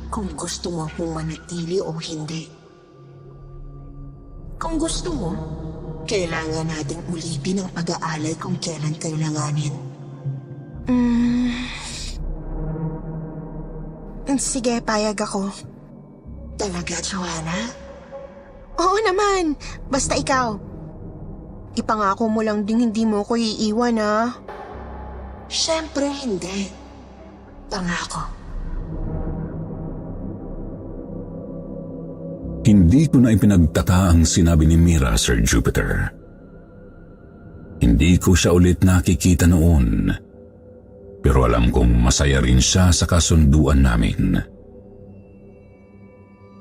kung gusto mo akong manatili o hindi. Kung gusto mo, kailangan nating ulitin ang pag-aalay kung kailan kailanganin. Sige, payag ako. Talaga, Joanna? Oo naman, basta ikaw. Ipangako mo lang ding hindi mo ko iiwan ha. Siyempre hindi. Pangako. Hindi ko na ipinagtaka ang sinabi ni Mira, Sir Jupiter. Hindi ko siya ulit nakikita noon. Pero alam kong masaya rin siya sa kasunduan namin.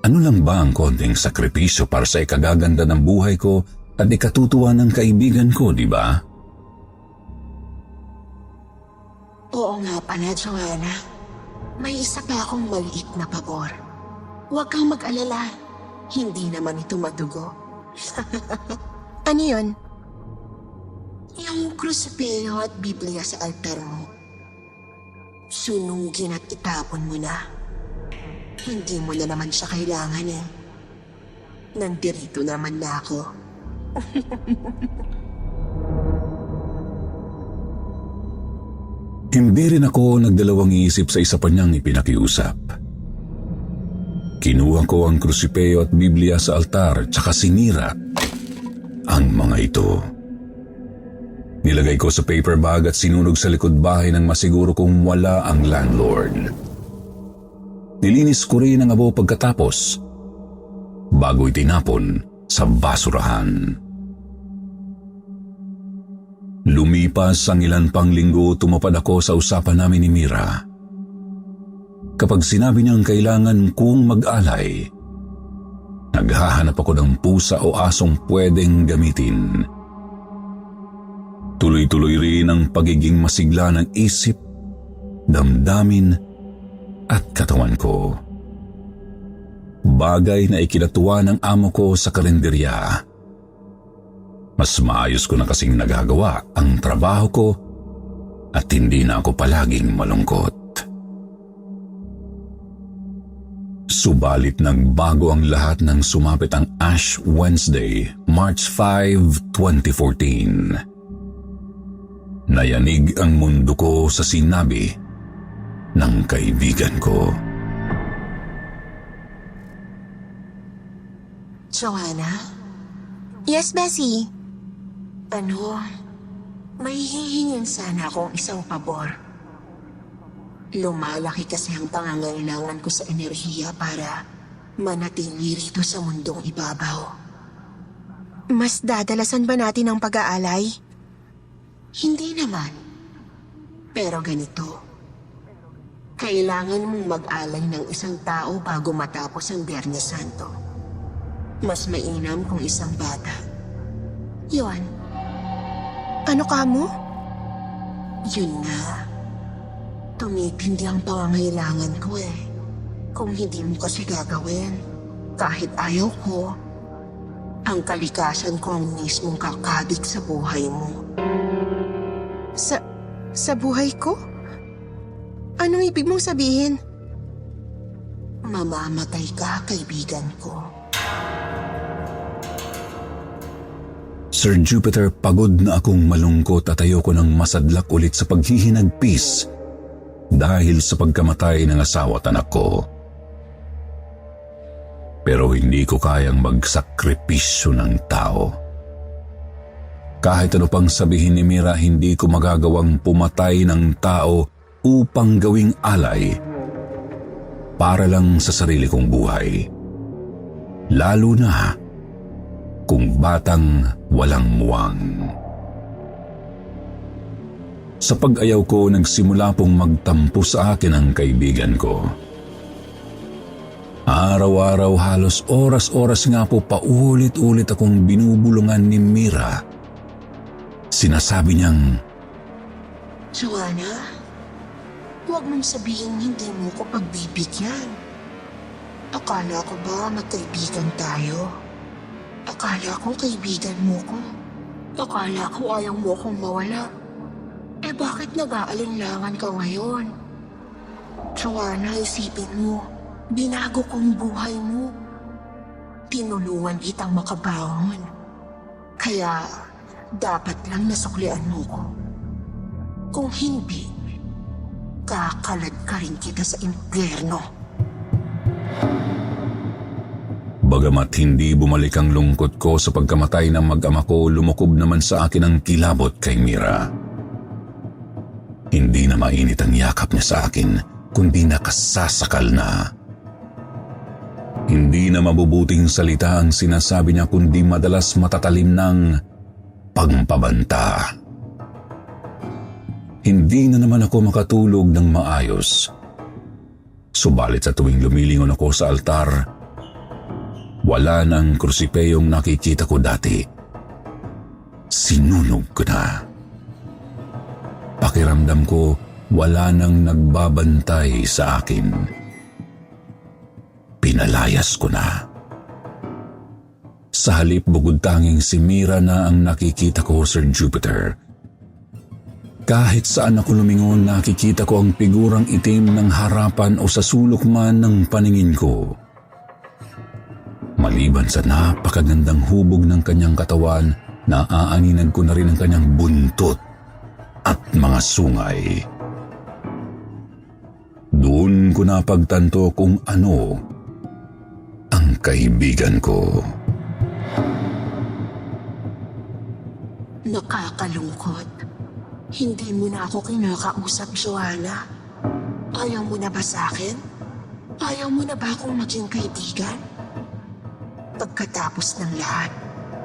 Ano lang ba ang konting sakripisyo para sa ikagaganda ng buhay ko at ikatutuwa ng kaibigan ko, di ba? Oo nga pala, Joanna. May isa pa akong maliit na pabor. Huwag kang mag-alala. Hindi naman ito madugo. Ano yun? Yung krusipeo at Biblia sa altar mo. Sunugin at itapon mo na. Hindi mo na naman siya kailangan eh. Nandirito naman na ako. Hindi rin ako nagdalawang isip sa isa pa niyang ipinakiusap. Kinuha ko ang krusipeo at Biblia sa altar tsaka sinira ang mga ito. Nilagay ko sa paper bag at sinunog sa likod bahay nang masiguro kong wala ang landlord. Nilinis ko rin ang abo pagkatapos bago itinapon sa basurahan. Lumipas ang ilan pang linggo, tumupad ako sa usapan namin ni Mira. Kapag sinabi niyang kailangan kong mag-alay, naghahanap ako ng pusa o asong pwedeng gamitin. Tuloy-tuloy rin ang pagiging masigla ng isip, damdamin at katawan ko. Bagay na ikinatuwa ng amo ko sa karinderya. Mas maayos ko na kasing nagagawa ang trabaho ko at hindi na ako palaging malungkot. Subalit nagbago ang lahat nang sumapit ang Ash Wednesday, March 5, 2014. Nayanig ang mundo ko sa sinabi ng kaibigan ko. Joanna? Yes, Bessie. May hihingin sana akong isang pabor. Lumalaki kasi ang pangangailangan ko sa enerhiya para manatili rito sa mundong ibabaw. Mas dadalasan ba natin ang pag-aalay? Hindi naman. Pero ganito. Kailangan mong mag-alay ng isang tao bago matapos ang Biyernes Santo. Mas mainam kung isang bata. Yun. Ano ka mo? Yun na. Tumitindi ang pangangailangan ko eh. Kung hindi mo kasi gagawin, kahit ayaw ko, ang kalikasan ko ang mismong kakabig sa buhay mo. Sa buhay ko? Anong ibig mong sabihin? Mamamatay ka, kaibigan ko. Sir Jupiter, pagod na akong malungkot at ayoko nang masadlak ulit sa paghihinagpis dahil sa pagkamatay ng asawa at anak ko. Pero hindi ko kayang magsakripisyo ng tao. Kahit ano pang sabihin ni Mira, hindi ko magagawang pumatay ng tao upang gawing alay para lang sa sarili kong buhay. Lalo na kung batang walang muwang. Sa pag-ayaw ko, nagsimula pong magtampo sa akin ang kaibigan ko. Araw-araw, halos oras-oras nga po, paulit-ulit akong binubulungan ni Mira. Sinasabi niyang, Joanna, huwag mong sabihin hindi mo ko pagbibigyan. Akala ko ba magkaibigan tayo? Akala ko kaibigan mo ko. Akala ko ayaw mo kong mawala. Eh bakit nag-aalinlangan ka ngayon? Joanna, isipin mo, binago kong buhay mo. Tinulungan kitang makabangon. Kaya dapat lang nasuklian mo ko. Kung hindi, kakalad ka rin kita sa impyerno. bagamat hindi bumalik ang lungkot ko sa pagkamatay ng mag-ama ko, lumukob naman sa akin ang kilabot kay Mira. Hindi na mainit ang yakap niya sa akin, kundi nakasasakal na. Hindi na mabubuting salita ang sinasabi niya, kundi madalas matatalim ng pagpabanta. Hindi na naman ako makatulog ng maayos. Subalit sa tuwing lumilingon ako sa altar, wala nang krusipeyong nakikita ko dati. Sinunog ko na. Pakiramdam ko, wala nang nagbabantay sa akin. Pinalayas ko na. Sa halip, bugod tanging si Mira na ang nakikita ko, Sir Jupiter. Kahit saan ako lumingon, nakikita ko ang figurang itim ng harapan o sa sulok man ng paningin ko. Maliban sa napakagandang hubog ng kanyang katawan, naaaninag ko na rin ang kanyang buntot at mga sungay. Doon ko napagtanto kung ano ang kaibigan ko. Nakakalungkot. Hindi mo na ako kinakausap, Joanna. Ayaw mo na ba sa akin? Ayaw mo na ba akong maging kaibigan? Pagkatapos ng lahat,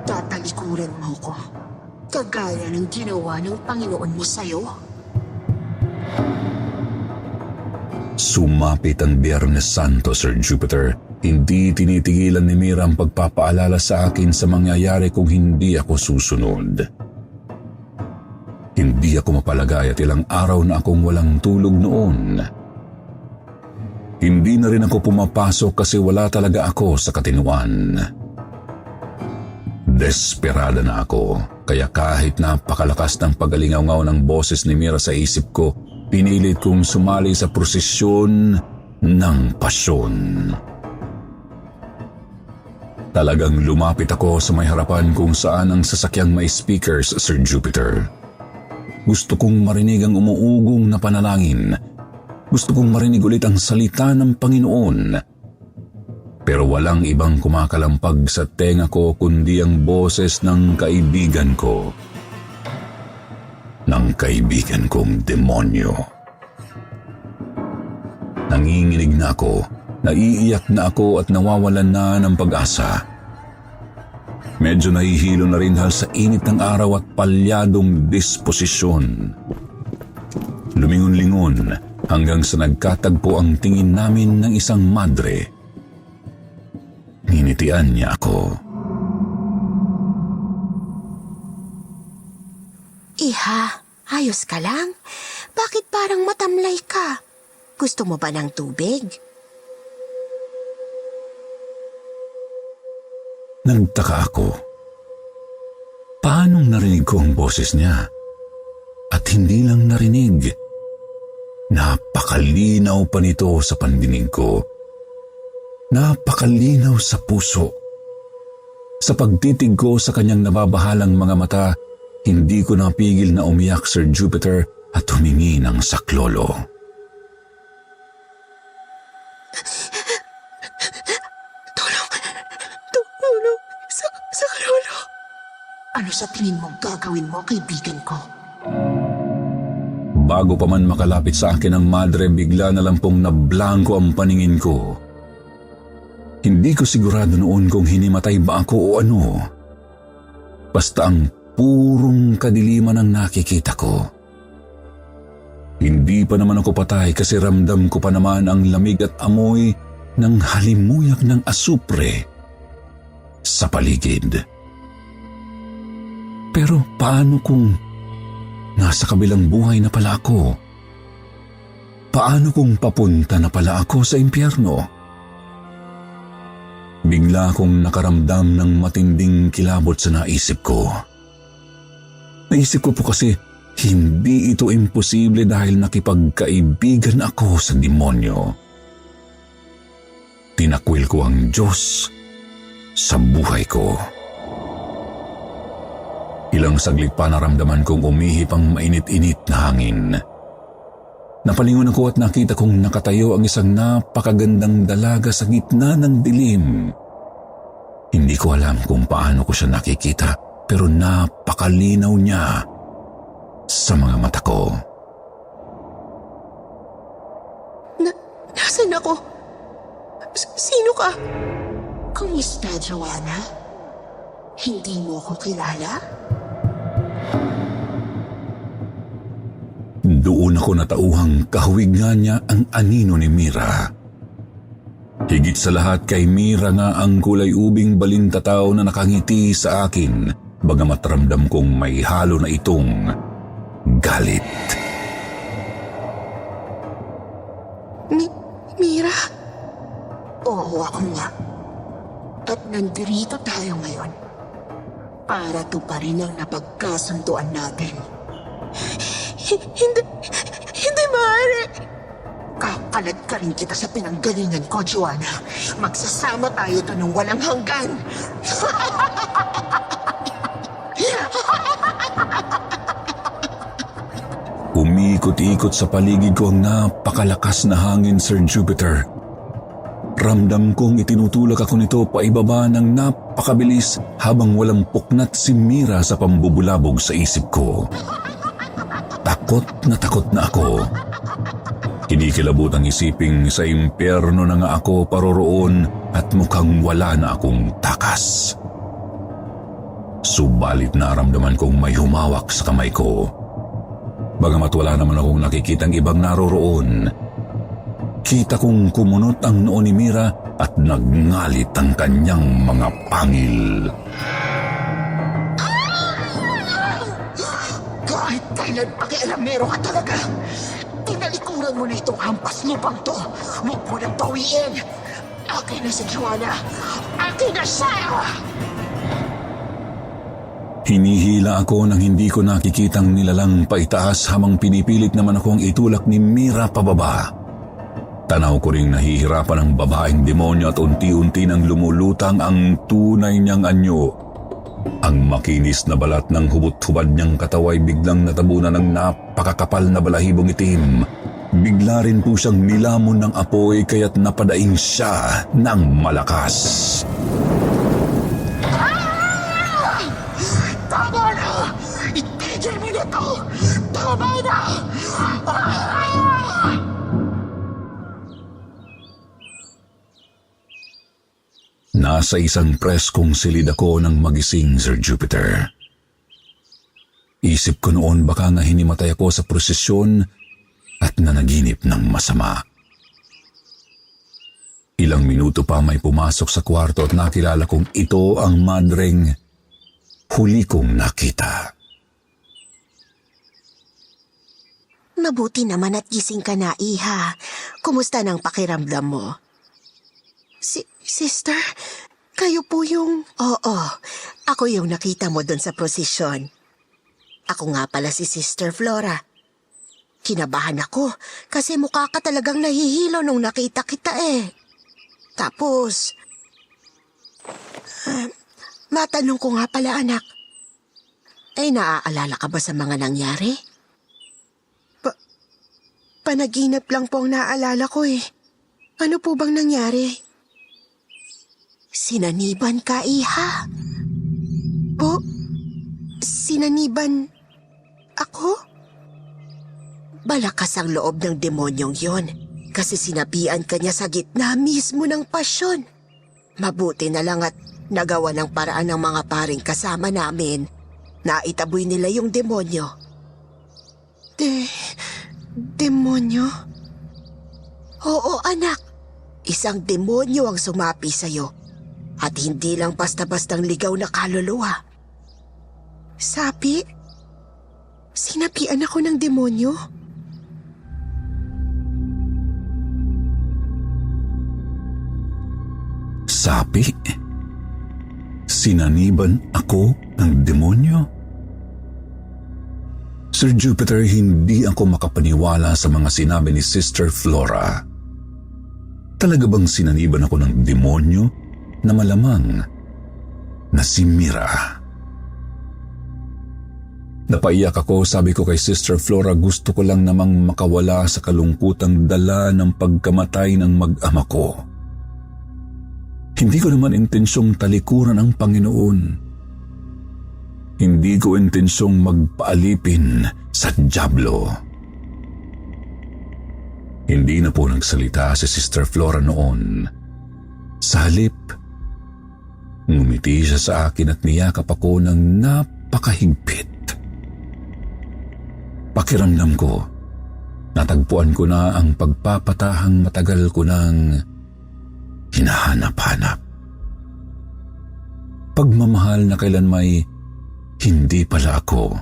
tatalikuran mo ko. Kagaya ng ginawa ng Panginoon mo sa'yo. Sumapit ang Biyernes Santo, Sir Jupiter. Hindi tinitigilan ni Mira ang pagpapaalala sa akin sa mangyayari kung hindi ako susunod. Hindi ako mapalagay at ilang araw na akong walang tulog noon. Hindi na rin ako pumapasok kasi wala talaga ako sa katinuan. Desperada na ako, kaya kahit napakalakas ng pagalingaw ng boses ni Mira sa isip ko, pinilit kong sumali sa prosesyon ng pasyon. Talagang lumapit ako sa may harapan kung saan ang sasakyang may speakers, Sir Jupiter. Gusto kong marinig ang umuugong na panalangin. Gusto kong marinig ulit ang salita ng Panginoon. Pero walang ibang kumakalampag sa tenga ko kundi ang boses ng kaibigan ko. Ng kaibigan kong demonyo. Nanginginig na ako, naiiyak na ako at nawawalan na ng pag-asa. Medyo nahihilo na rin dahil sa init ng araw at palyadong disposisyon. Lumingon-lingon hanggang sa nagkatagpo ang tingin namin ng isang madre. Ninitian niya ako. Iha, ayos ka lang? Bakit parang matamlay ka? Gusto mo ba ng tubig? Nagtaka ako. Paanong narinig ko ang boses niya? At hindi lang narinig. Napakalinaw pa nito sa pandinig ko. Napakalinaw sa puso. Sa pagtitig ko sa kanyang nababahalang mga mata, hindi ko napigil na umiyak, Sir Jupiter, at humingi ng saklolo. Tulong sa lolo. Ano sa tingin mong gagawin mo, kaibigan ko? Bago pa man makalapit sa akin ang madre, bigla na lang pong nablangko ang paningin ko. Hindi ko sigurado noon kung hinimatay ba ako o ano. Basta ang purong kadiliman ang nakikita ko. Hindi pa naman ako patay kasi ramdam ko pa naman ang lamig at amoy ng halimuyak ng asupre sa paligid. Pero paano kung nasa kabilang buhay na pala ako? Paano kung papunta na pala ako sa impyerno? Bigla akong nakaramdam ng matinding kilabot sa naisip ko. Naisip ko po kasi hindi ito imposible dahil nakipagkaibigan ako sa demonyo. Tinakwil ko ang Diyos sa buhay ko. Ilang saglit pa naramdaman kong umihip ang mainit-init na hangin. Napalingon ako at nakita kong nakatayo ang isang napakagandang dalaga sa gitna ng dilim. Hindi ko alam kung paano ko siya nakikita, pero napakalinaw niya sa mga mata ko. Nasaan ako? Sino ka? Kumusta, Joanna? Hindi mo ako kilala? Doon ako natauhang kahawig nga niya ang anino ni Mira. Higit sa lahat kay Mira nga ang kulay ubing balintataw na nakangiti sa akin, bagamat ramdam kong may halo na itong galit. Mira? Oo, ako nga. At nandito tayo ngayon para tuparin ang napagkasunduan natin. Hindi maaari. Kakalat ka rin kita sa pinanggalingan ko, Joanna. Magsasama tayo doon ng walang hanggan. Umikot-ikot sa paligid ko ang napakalakas na hangin, Sir Jupiter. Ramdam kong itinutulak ako nito paibaba ng napakabilis habang walang puknat si Mira sa pambubulabog sa isip ko. Takot na ako. Kinikilabot ang isiping sa impyerno na nga ako paroroon at mukhang wala na akong takas. Subalit naramdaman kong may humawak sa kamay ko. Bagamat wala naman akong nakikitang ibang naroroon, kita kong kumunot ang noo ni Mira at nagngalit ang kanyang mga pangil. Kahit kailan pakialamero ka talaga, tinalikuran mo na itong hampas lupang to. Huwag mo nang bawiin. Akin na si Joanna. Akin na siya! Hinihila ako nang hindi ko nakikitang nilalang paitaas habang pinipilit naman akong itulak ni Mira pababa. Tanaw ko ring nahihirapan ang babaeng demonyo at unti-unti nang lumulutang ang tunay niyang anyo. Ang makinis na balat ng hubot-hubad niyang kataway biglang natabunan ng napakakapal na balahibong itim. Bigla rin po siyang nilamon ng apoy kaya't napadaing siya ng malakas. Tama na! Itigil mo na to! Tama na! Nasa isang preskong silid ako ng magising, Sir Jupiter. Isip ko noon baka nga hinimatay ako sa prosesyon at nanaginip ng masama. Ilang minuto pa may pumasok sa kwarto at nakilala kong ito ang madreng huli kong nakita. Mabuti naman at gising ka na, Iha. Kumusta nang pakiramdam mo? Sister, kayo po yung... Oo, ako yung nakita mo doon sa prosesyon. Ako nga pala si Sister Flora. Kinabahan ako kasi mukha ka talagang nahihilo nung nakita kita eh. Tapos... matanong ko nga pala anak, ay naaalala ka ba sa mga nangyari? Panaginip lang po ang naaalala ko eh. Ano po bang nangyari? Sinaniban ka, Iha? Po? Sinaniban ako? Balakas ang loob ng demonyong yon kasi sinabihan ka niya sa gitna mismo ng pasyon. Mabuti na lang at nagawa ng paraan ng mga paring kasama namin na itaboy nila yung demonyo. Demonyo? Oo, anak. Isang demonyo ang sumapi sa'yo. At hindi lang basta-bastang ligaw na kaluluwa. Sapi? Sinapian ako ng demonyo? Sapi? Sinaniban ako ng demonyo? Sir Jupiter, hindi ako makapaniwala sa mga sinabi ni Sister Flora. Talaga bang sinaniban ako ng demonyo na malamang na si Mira? Napaiyak ako, sabi ko kay Sister Flora, gusto ko lang namang makawala sa kalungkutang dala ng pagkamatay ng mag-ama ko. Hindi ko naman intensyong talikuran ang Panginoon. Hindi ko intensyong magpaalipin sa dyablo. Hindi na po nagsalita si Sister Flora noon. Sa halip, ngumiti siya sa akin at niyakap ako ng napakahigpit. Pakiramdam ko, natagpuan ko na ang pagpapatahang matagal ko nang hinahanap-hanap. Pagmamahal na kailan may hindi pala ako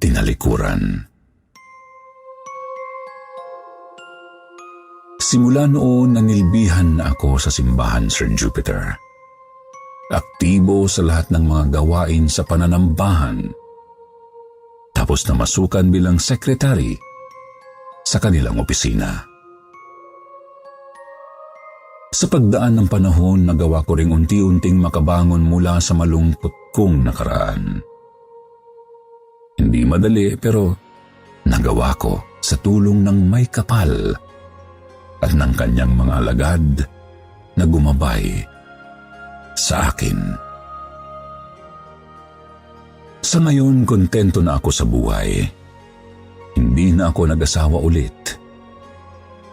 tinalikuran. Simula noon nanilbihan na ako sa simbahan, Sir Jupiter. Aktibo sa lahat ng mga gawain sa pananambahan. Tapos na masukan bilang sekretary sa kanilang opisina. Sa pagdaan ng panahon, nagawa ko ring unti-unting makabangon mula sa malungkot kong nakaraan. Hindi madali pero nagawa ko sa tulong ng may kapal at ng kanyang mga alagad na gumabay sa akin. Sa ngayon, kontento na ako sa buhay. Hindi na ako nag-asawa ulit.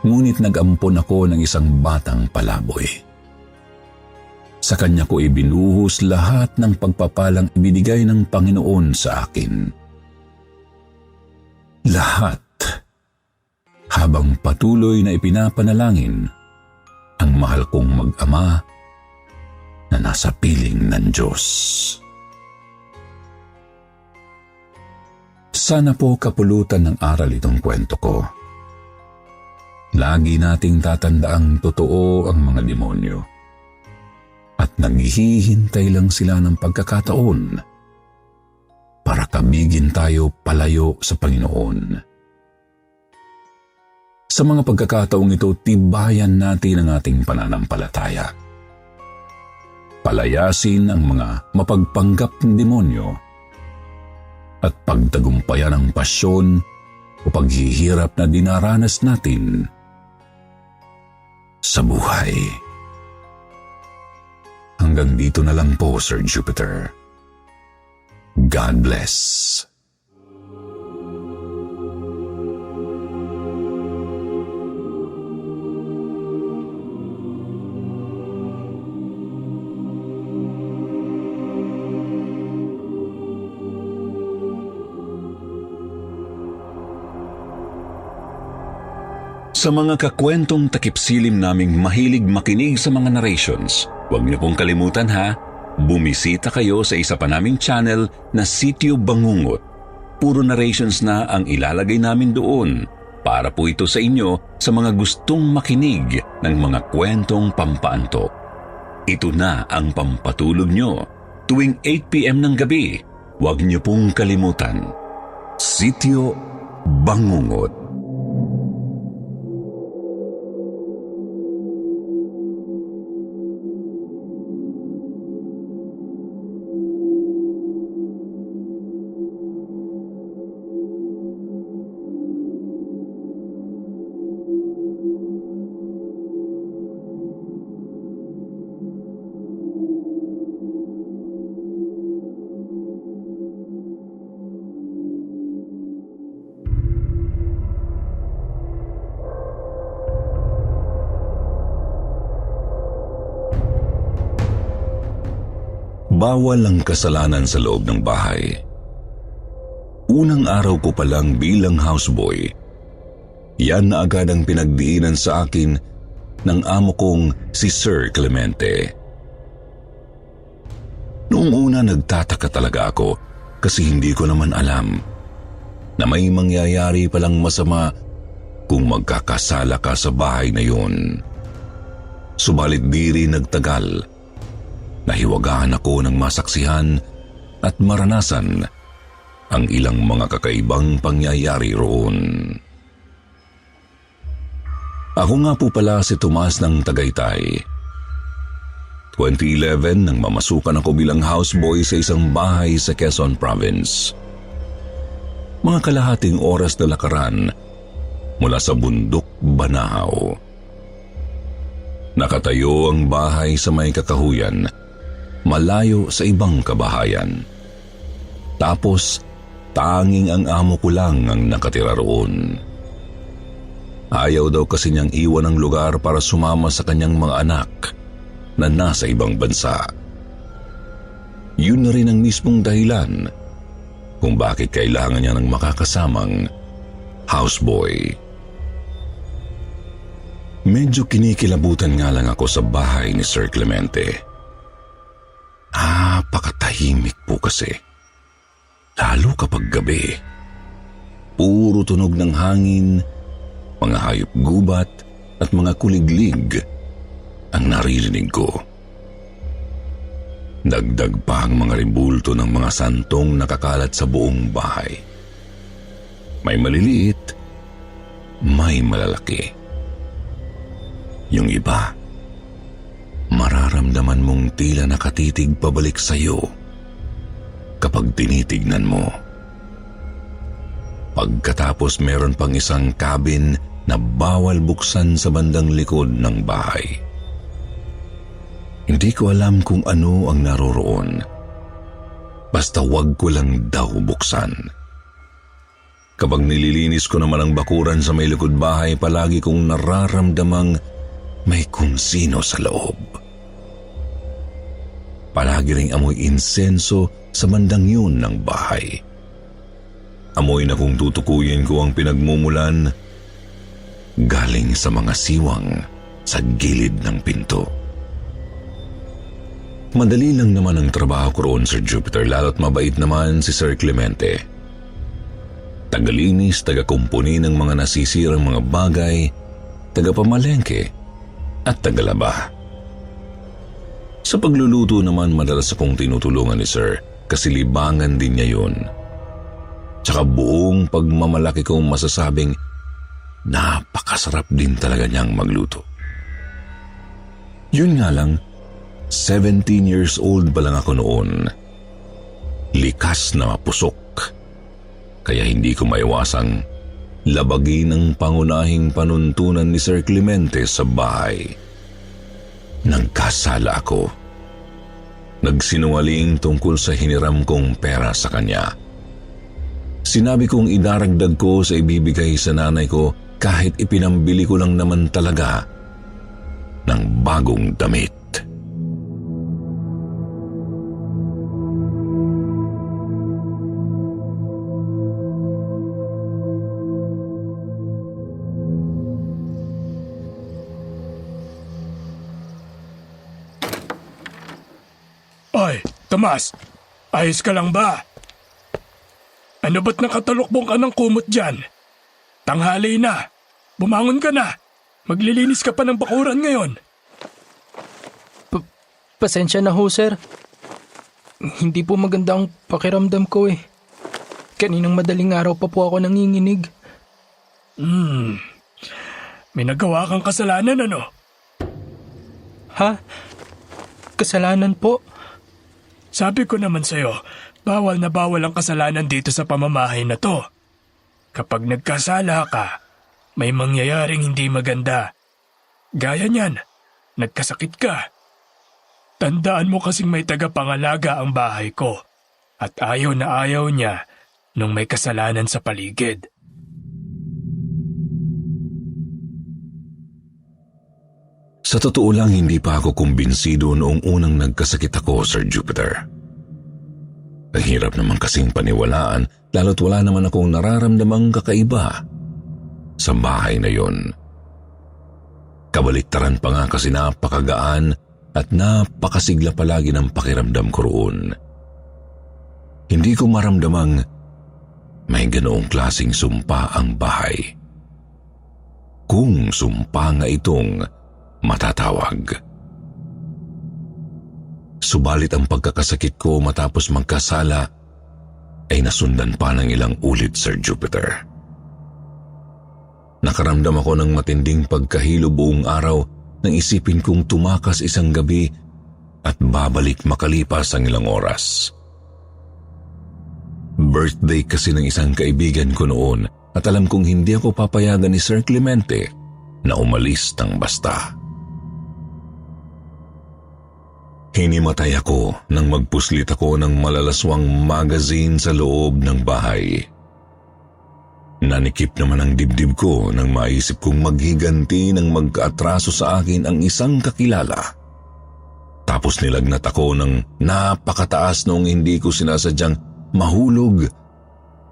Ngunit nag-ampon ako ng isang batang palaboy. Sa kanya ko ibinuhos lahat ng pagpapalang ibinigay ng Panginoon sa akin. Lahat. Habang patuloy na ipinapanalangin ang mahal kong mag-ama na nasa piling ng Diyos. Sana po kapulutan ng aral itong kwento ko. Lagi nating tatandaang totoo ang mga demonyo. At naghihintay lang sila ng pagkakataon para kabigin tayo palayo sa Panginoon. Sa mga pagkakataong ito, tibayan natin ang ating pananampalataya. Palayasin ang mga mapagpanggap ng demonyo at pagtagumpayan ang pasyon o paghihirap na dinaranas natin sa buhay. Hanggang dito na lang po, Sir Jupiter. God bless. Sa mga kakwentong takipsilim naming mahilig makinig sa mga narrations, huwag niyo pong kalimutan ha, bumisita kayo sa isa pa naming channel na Sityo Bangungot. Puro narrations na ang ilalagay namin doon para po ito sa inyo sa mga gustong makinig ng mga kwentong pampaantok. Ito na ang pampatulog nyo tuwing 8 p.m. ng gabi. Huwag niyo pong kalimutan. Sityo Bangungot. Bawal ang kasalanan sa loob ng bahay. Unang araw ko pa lang bilang houseboy, yan na agad ang pinagdiinan sa akin ng amo kong si Sir Clemente. Noong una nagtataka talaga ako kasi hindi ko naman alam na may mangyayari palang masama kung magkakasala ka sa bahay na yun. Subalit di rin nagtagal, nahiwagaan ako ng masaksihan at maranasan ang ilang mga kakaibang pangyayari roon. Ako nga po pala si Tomas ng Tagaytay. 2011 nang mamasukan ako bilang houseboy sa isang bahay sa Quezon Province. Mga kalahating oras na lakaran mula sa bundok Banahaw. Nakatayo ang bahay sa may kakahuyan, malayo sa ibang kabahayan. Tapos, tanging ang amo ko lang ang nakatira roon. Ayaw daw kasi niyang iwan ang lugar para sumama sa kanyang mga anak na nasa ibang bansa. Yun na rin ang mismong dahilan kung bakit kailangan niya ng makakasamang houseboy. Medyo kinikilabutan nga lang ako sa bahay ni Sir Clemente. Napakatahimik po kasi. Lalo kapag gabi. Puro tunog ng hangin, mga hayop gubat at mga kuliglig ang naririnig ko. Dagdag pa ang mga ribulto ng mga santong nakakalat sa buong bahay. May maliliit, may malalaki. Yung iba, mararamdaman mong tila nakatitig pabalik sa iyo kapag tinitignan mo. Pagkatapos meron pang isang cabin na bawal buksan sa bandang likod ng bahay. Hindi ko alam kung ano ang naroroon. Basta wag ko lang daw buksan. Kapag nililinis ko naman ang bakuran sa may likod bahay, palagi kong nararamdamang may kung sino sa loob. Palagi ring amoy insenso sa bandang yun ng bahay. Amoy na kung tutukuyin ko ang pinagmumulan, galing sa mga siwang sa gilid ng pinto. Madali lang naman ang trabaho ko roon, Sir Jupiter, lalo't mabait naman si Sir Clemente. Tagalinis, tagakumpuni ng mga nasisirang mga bagay, tagapamalengke, at tagalaba. Sa pagluluto naman, madalas akong tinutulungan ni Sir kasi libangan din niya yun. Tsaka buong pagmamalaki kong masasabing napakasarap din talaga niyang magluto. Yun nga lang, 17 years old pa lang ako noon. Likas na mapusok. Kaya hindi ko maiwasang labagin ang pangunahing panuntunan ni Sir Clemente sa bahay. Nagkasala ako. Nagsinungaling tungkol sa hiniram kong pera sa kanya. Sinabi kong idaragdag ko sa ibibigay sa nanay ko kahit ipinambili ko lang naman talaga ng bagong damit. Ay, Tomas, ayos ka lang ba? Ano ba't nakatalokbong ka ng kumot dyan? Tanghali na. Bumangon ka na. Maglilinis ka pa ng bakuran ngayon. Pasensya na ho, sir. Hindi po maganda ang pakiramdam ko eh. Kaninang madaling araw pa po ako nanginginig. May nagawa kang kasalanan, ano? Ha? Kasalanan po? Sabi ko naman sa'yo, bawal na bawal ang kasalanan dito sa pamamahay na to. Kapag nagkasala ka, may mangyayaring hindi maganda. Gaya niyan, nagkasakit ka. Tandaan mo kasing may tagapangalaga ang bahay ko at ayaw na ayaw niya nung may kasalanan sa paligid. Sa totoo lang, hindi pa ako kumbinsido noong unang nagkasakit ako, Sir Jupiter. Ang hirap naman kasing paniwalaan, lalo't wala naman akong nararamdamang kakaiba sa bahay na yon. Kabaliktaran pa nga kasi napakagaan at napakasigla palagi ng pakiramdam ko roon. Hindi ko maramdamang may ganoong klaseng sumpa ang bahay. Kung sumpa nga itong matatawag. Subalit ang pagkakasakit ko matapos magkasala ay nasundan pa ng ilang ulit, Sir Jupiter. Nakaramdam ako ng matinding pagkahilo buong araw nang isipin kong tumakas isang gabi at babalik makalipas ang ilang oras. Birthday kasi ng isang kaibigan ko noon at alam kong hindi ako papayagan ni Sir Clemente na umalis ng basta. Hinimatay ako nang magpuslit ako ng malalaswang magazine sa loob ng bahay. Nanikip naman ang dibdib ko nang maisip kong maghiganti ng magkaatraso sa akin ang isang kakilala. Tapos nilagnat ako ng napakataas noong hindi ko sinasadyang mahulog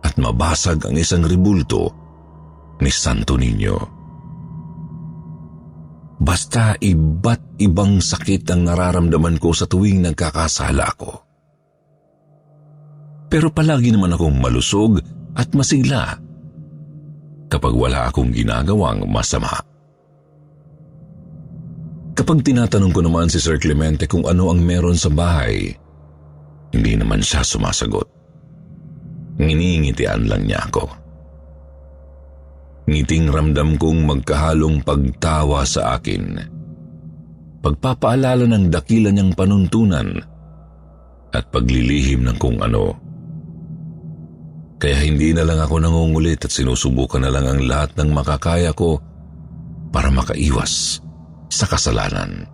at mabasag ang isang rebulto ni Santo Niño. Basta iba't ibang sakit ang nararamdaman ko sa tuwing nagkakasala ako. Pero palagi naman akong malusog at masigla kapag wala akong ginagawang masama. Kapag tinatanong ko naman si Sir Clemente kung ano ang meron sa bahay, hindi naman siya sumasagot. Nginingitian lang niya ako. Ngiting ramdam kong magkahalong pagtawa sa akin. Pagpapaalala ng dakila niyang panuntunan at paglilihim ng kung ano. Kaya hindi na lang ako nangungulit at sinusubukan na lang ang lahat ng makakaya ko para makaiwas sa kasalanan.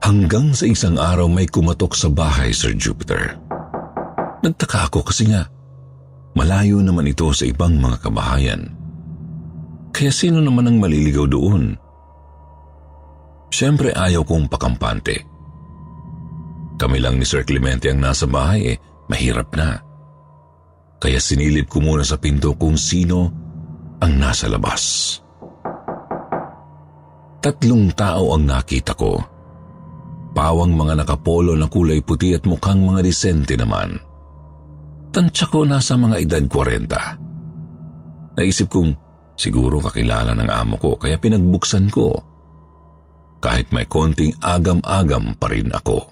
Hanggang sa isang araw may kumatok sa bahay, Sir Jupiter. Nagtaka ako kasi nga, malayo naman ito sa ibang mga kabahayan. Kaya sino naman ang maliligaw doon? Siyempre ayaw kong pakampante. Kami lang ni Sir Clemente ang nasa bahay mahirap na. Kaya sinilip ko muna sa pinto kung sino ang nasa labas. 3 tao ang nakita ko. Pawang mga nakapolo na kulay puti at mukhang mga disente naman. Tansya ko nasa mga edad 40. Naisip kong siguro kakilala ng amo ko kaya pinagbuksan ko. Kahit may konting agam-agam pa rin ako.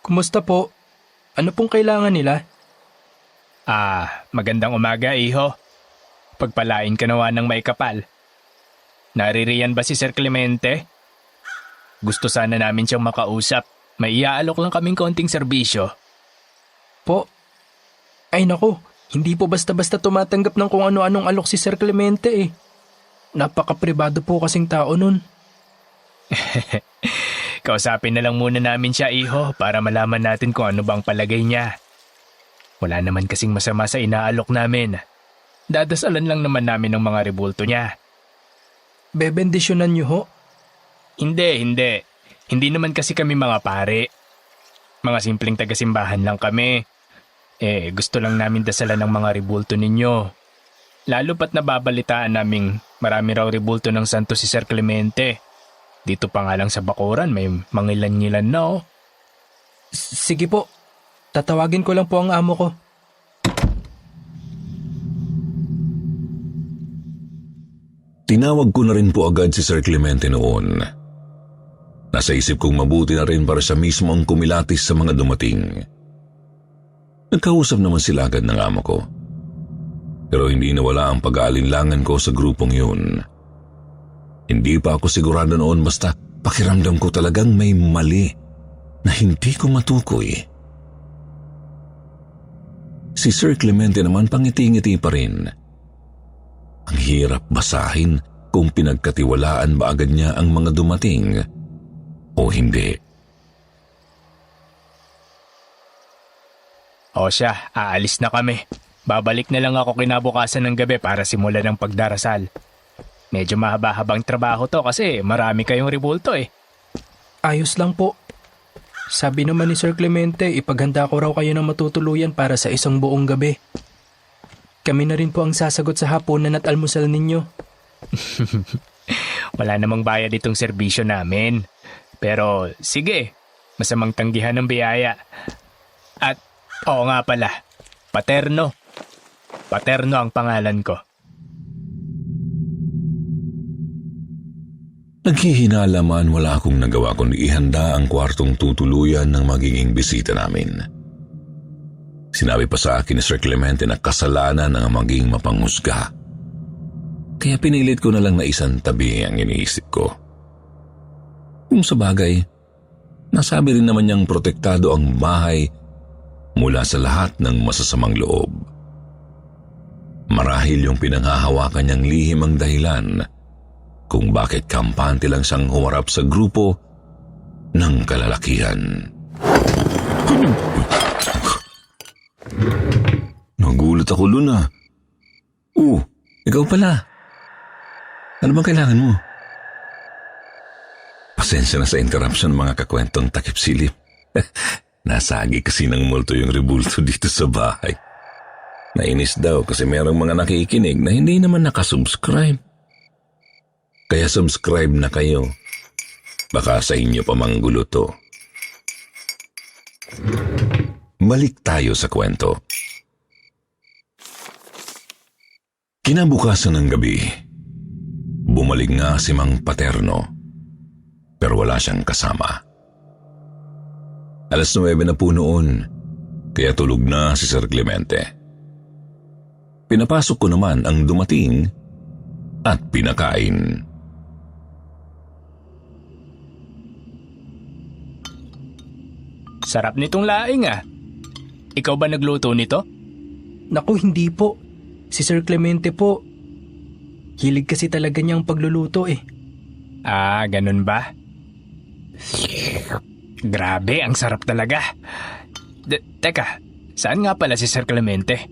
Kumusta po? Ano pong kailangan nila? Magandang umaga, iho. Pagpalain ka nawa ng may kapal. Naririyan ba si Sir Clemente? Gusto sana namin siyang makausap. May iaalok lang kaming konting serbisyo. Po? Ay nako, hindi po basta-basta tumatanggap ng kung ano-anong alok si Sir Clemente eh. Napaka-pribado po kasing tao nun. Kausapin na lang muna namin siya, iho, para malaman natin kung ano bang palagay niya. Wala naman kasing masama sa inaalok namin. Dadasalan lang naman namin ng mga rebulto niya. Bebendisyonan niyo ho? Hindi. Hindi naman kasi kami mga pare. Mga simpleng taga-simbahan lang kami. Gusto lang namin dasalan ng mga rebulto ninyo. Lalo pat nababalitaan naming marami raw rebulto ng santo si Sir Clemente. Dito pa nga lang sa bakuran may mangilan-ngilan na oh. Sige po, tatawagin ko lang po ang amo ko. Tinawag ko na rin po agad si Sir Clemente noon. Nasa isip kong mabuti na rin para siya mismo ang kumilatis sa mga dumating. Nagkausap naman sila agad ng amo ko. Pero hindi nawala ang pag-aalinlangan ko sa grupong yun. Hindi pa ako sigurado noon basta pakiramdam ko talagang may mali na hindi ko matukoy. Si Sir Clemente naman pangiti-ngiti pa rin. Ang hirap basahin kung pinagkatiwalaan ba agad niya ang mga dumating o hindi. O siya, aalis na kami. Babalik na lang ako kinabukasan ng gabi para simulan ng pagdarasal. Medyo mahaba-habang trabaho to kasi marami kayong rebulto eh. Ayos lang po. Sabi naman ni Sir Clemente, ipaghanda ko raw kayo ng matutuluyan para sa isang buong gabi. Kami na rin po ang sasagot sa hapunan at almusal ninyo. Wala namang bayad itong serbisyo namin. Pero sige, masamang tanggihan ng biyaya. At oo nga pala, Paterno. Paterno ang pangalan ko. Naghihinalaman wala akong nagawa kundi ihanda ang kwartong tutuluyan ng magiging bisita namin. Sinabi pa sa akin ni Sir Clemente na kasalanan ang maging mapanghusga. Kaya pinilit ko na lang na isang tabi ang iniisip ko. Kung sa bagay, nasabi rin naman niyang protektado ang bahay mula sa lahat ng masasamang loob. Marahil yung pinanghahawakan niyang lihim ang dahilan kung bakit kampante lang siyang humarap sa grupo ng kalalakihan. Nagulat ako dun ah. Ikaw pala. Ano bang kailangan mo? Pasensya na sa interruption mga kakwentong takip-silip. Nasagi kasi ng multo yung rebulto dito sa bahay. Nainis daw kasi merong mga nakikinig na hindi naman nakasubscribe. Kaya subscribe na kayo. Baka sa inyo pa manggulo to. Balik tayo sa kwento. Kinabukasan ng gabi, bumalik nga si Mang Paterno, pero wala siyang kasama. 9:00 na po noon, kaya tulog na si Sir Clemente. Pinapasok ko naman ang dumating at pinakain. Sarap nitong laing ah. Ikaw ba nagluto nito? Naku, hindi po. Si Sir Clemente po. Hilig kasi talaga niyang pagluluto eh. Ah, ganun ba? Grabe, ang sarap talaga. Teka, saan nga pala si Sir Clemente?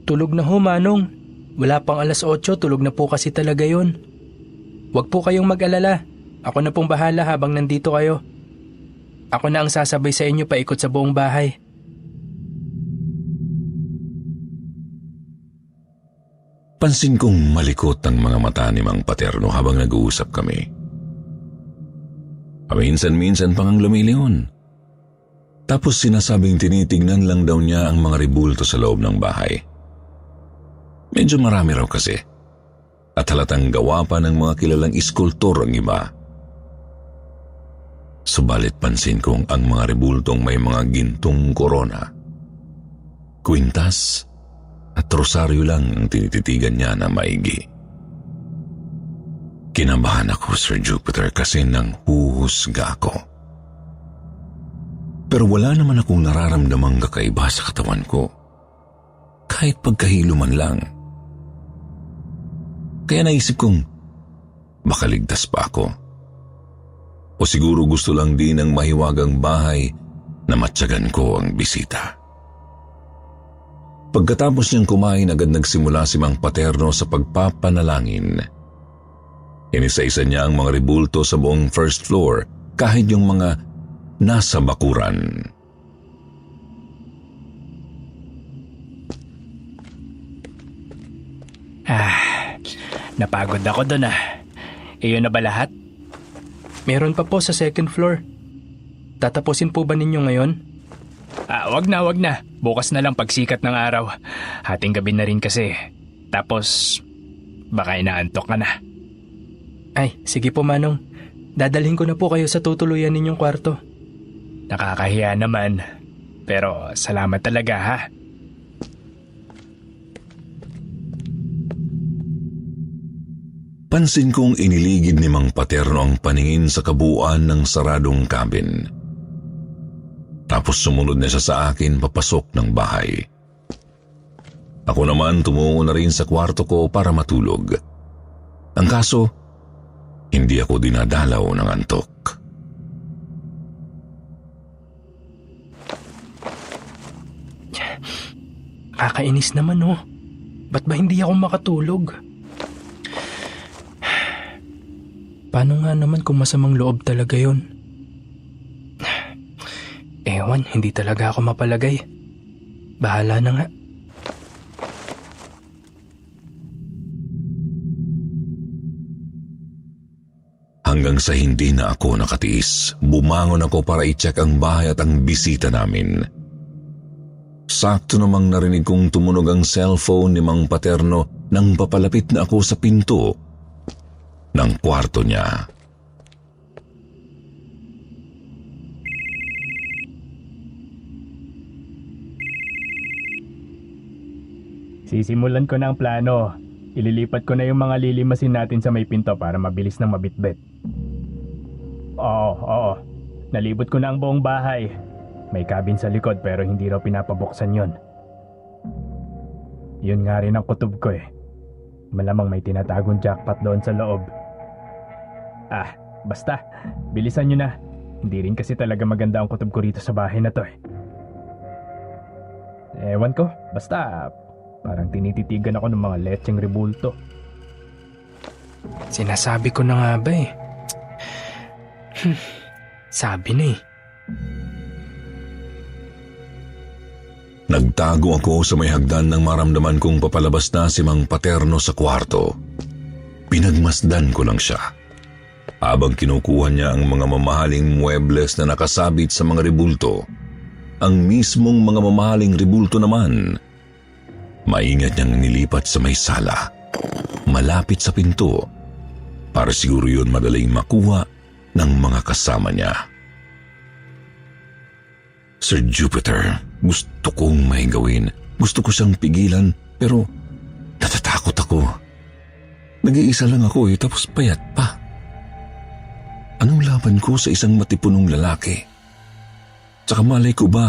Tulog na ho, Manong. Wala pang 8:00, tulog na po kasi talaga yon. Huwag po kayong mag-alala. Ako na pong bahala habang nandito kayo. Ako na ang sasabay sa inyo paikot sa buong bahay. Pansin kong malikot ang mga mata ni Mang Paterno habang nag-uusap kami. Paminsan-minsan pang ang lumilingon. Tapos sinasabing tinitignan lang daw niya ang mga ribulto sa loob ng bahay. Medyo marami raw kasi. At halatang gawa pa ng mga kilalang iskultor ang iba. Subalit pansin kong ang mga ribultong may mga gintong korona, kwintas at rosaryo lang ang tinititigan niya na maigi. Kinabahan ako, Sir Jupiter, kasi nang huhusga ako. Pero wala naman akong nararamdamang kakaiba sa katawan ko. Kahit pagkahilo man lang. Kaya naisip kong baka ligtas pa ako. O siguro gusto lang din ng mahiwagang bahay na matyagan ko ang bisita. Pagkatapos niyang kumain, agad nagsimula si Mang Paterno sa pagpapanalangin. Inisa-isa niya ang mga ribulto sa buong first floor, kahit yung mga nasa bakuran. Napagod ako doon ah. Iyon na ba lahat? Meron pa po sa second floor. Tatapusin po ba ninyo ngayon? Wag na. Bukas na lang pagsikat ng araw. Hating gabi na rin kasi. Tapos, baka inaantok ka na. Ay, sige po, Manong. Dadalhin ko na po kayo sa tutuluyan ninyong kwarto. Nakakahiya naman. Pero salamat talaga ha. Pansin kong iniligid ni Mang Paterno ang paningin sa kabuuan ng saradong cabin. Tapos sumunod na siya sa akin papasok ng bahay. Ako naman tumungo na rin sa kwarto ko para matulog. Ang kaso, hindi ako dinadalaw ng antok. Kakainis naman oh. Ba't ba hindi ako makatulog? Paano nga naman kung masamang loob talaga yon? Ewan, hindi talaga ako mapalagay. Bahala na nga. Hanggang sa hindi na ako nakatiis, bumangon ako para i-check ang bahay at ang bisita namin. Sakto namang narinig kong tumunog ang cellphone ni Mang Paterno nang papalapit na ako sa pinto ng kwarto niya. Sisimulan ko na ang plano. Ililipat ko na yung mga lilimasin natin sa may pinto para mabilis nang mabitbit. Oo. Nalibot ko na ang buong bahay. May cabin sa likod pero hindi raw pinapabuksan yon. Yun nga rin ang kutob ko eh. Malamang may tinatagong jackpot doon sa loob. Basta. Bilisan nyo na. Hindi rin kasi talaga maganda ang kutob ko rito sa bahay na to eh. Ewan ko. Basta parang tinititigan ako ng mga lecheng ribulto. Sinasabi ko na nga ba eh. Sabi na eh. Nagtago ako sa may hagdan nang maramdaman kong papalabas na si Mang Paterno sa kwarto. Pinagmasdan ko lang siya. Habang kinukuha niya ang mga mamahaling muebles na nakasabit sa mga ribulto, ang mismong mga mamahaling ribulto naman, maingat niyang nilipat sa may sala, malapit sa pinto, para siguro yun madaling makuha ng mga kasama niya. Sir Jupiter, gusto kong may gawin. Gusto ko siyang pigilan, pero natatakot ako. Nag-iisa lang ako tapos payat pa. Anong laban ko sa isang matipunong lalaki? Tsaka malay ko ba,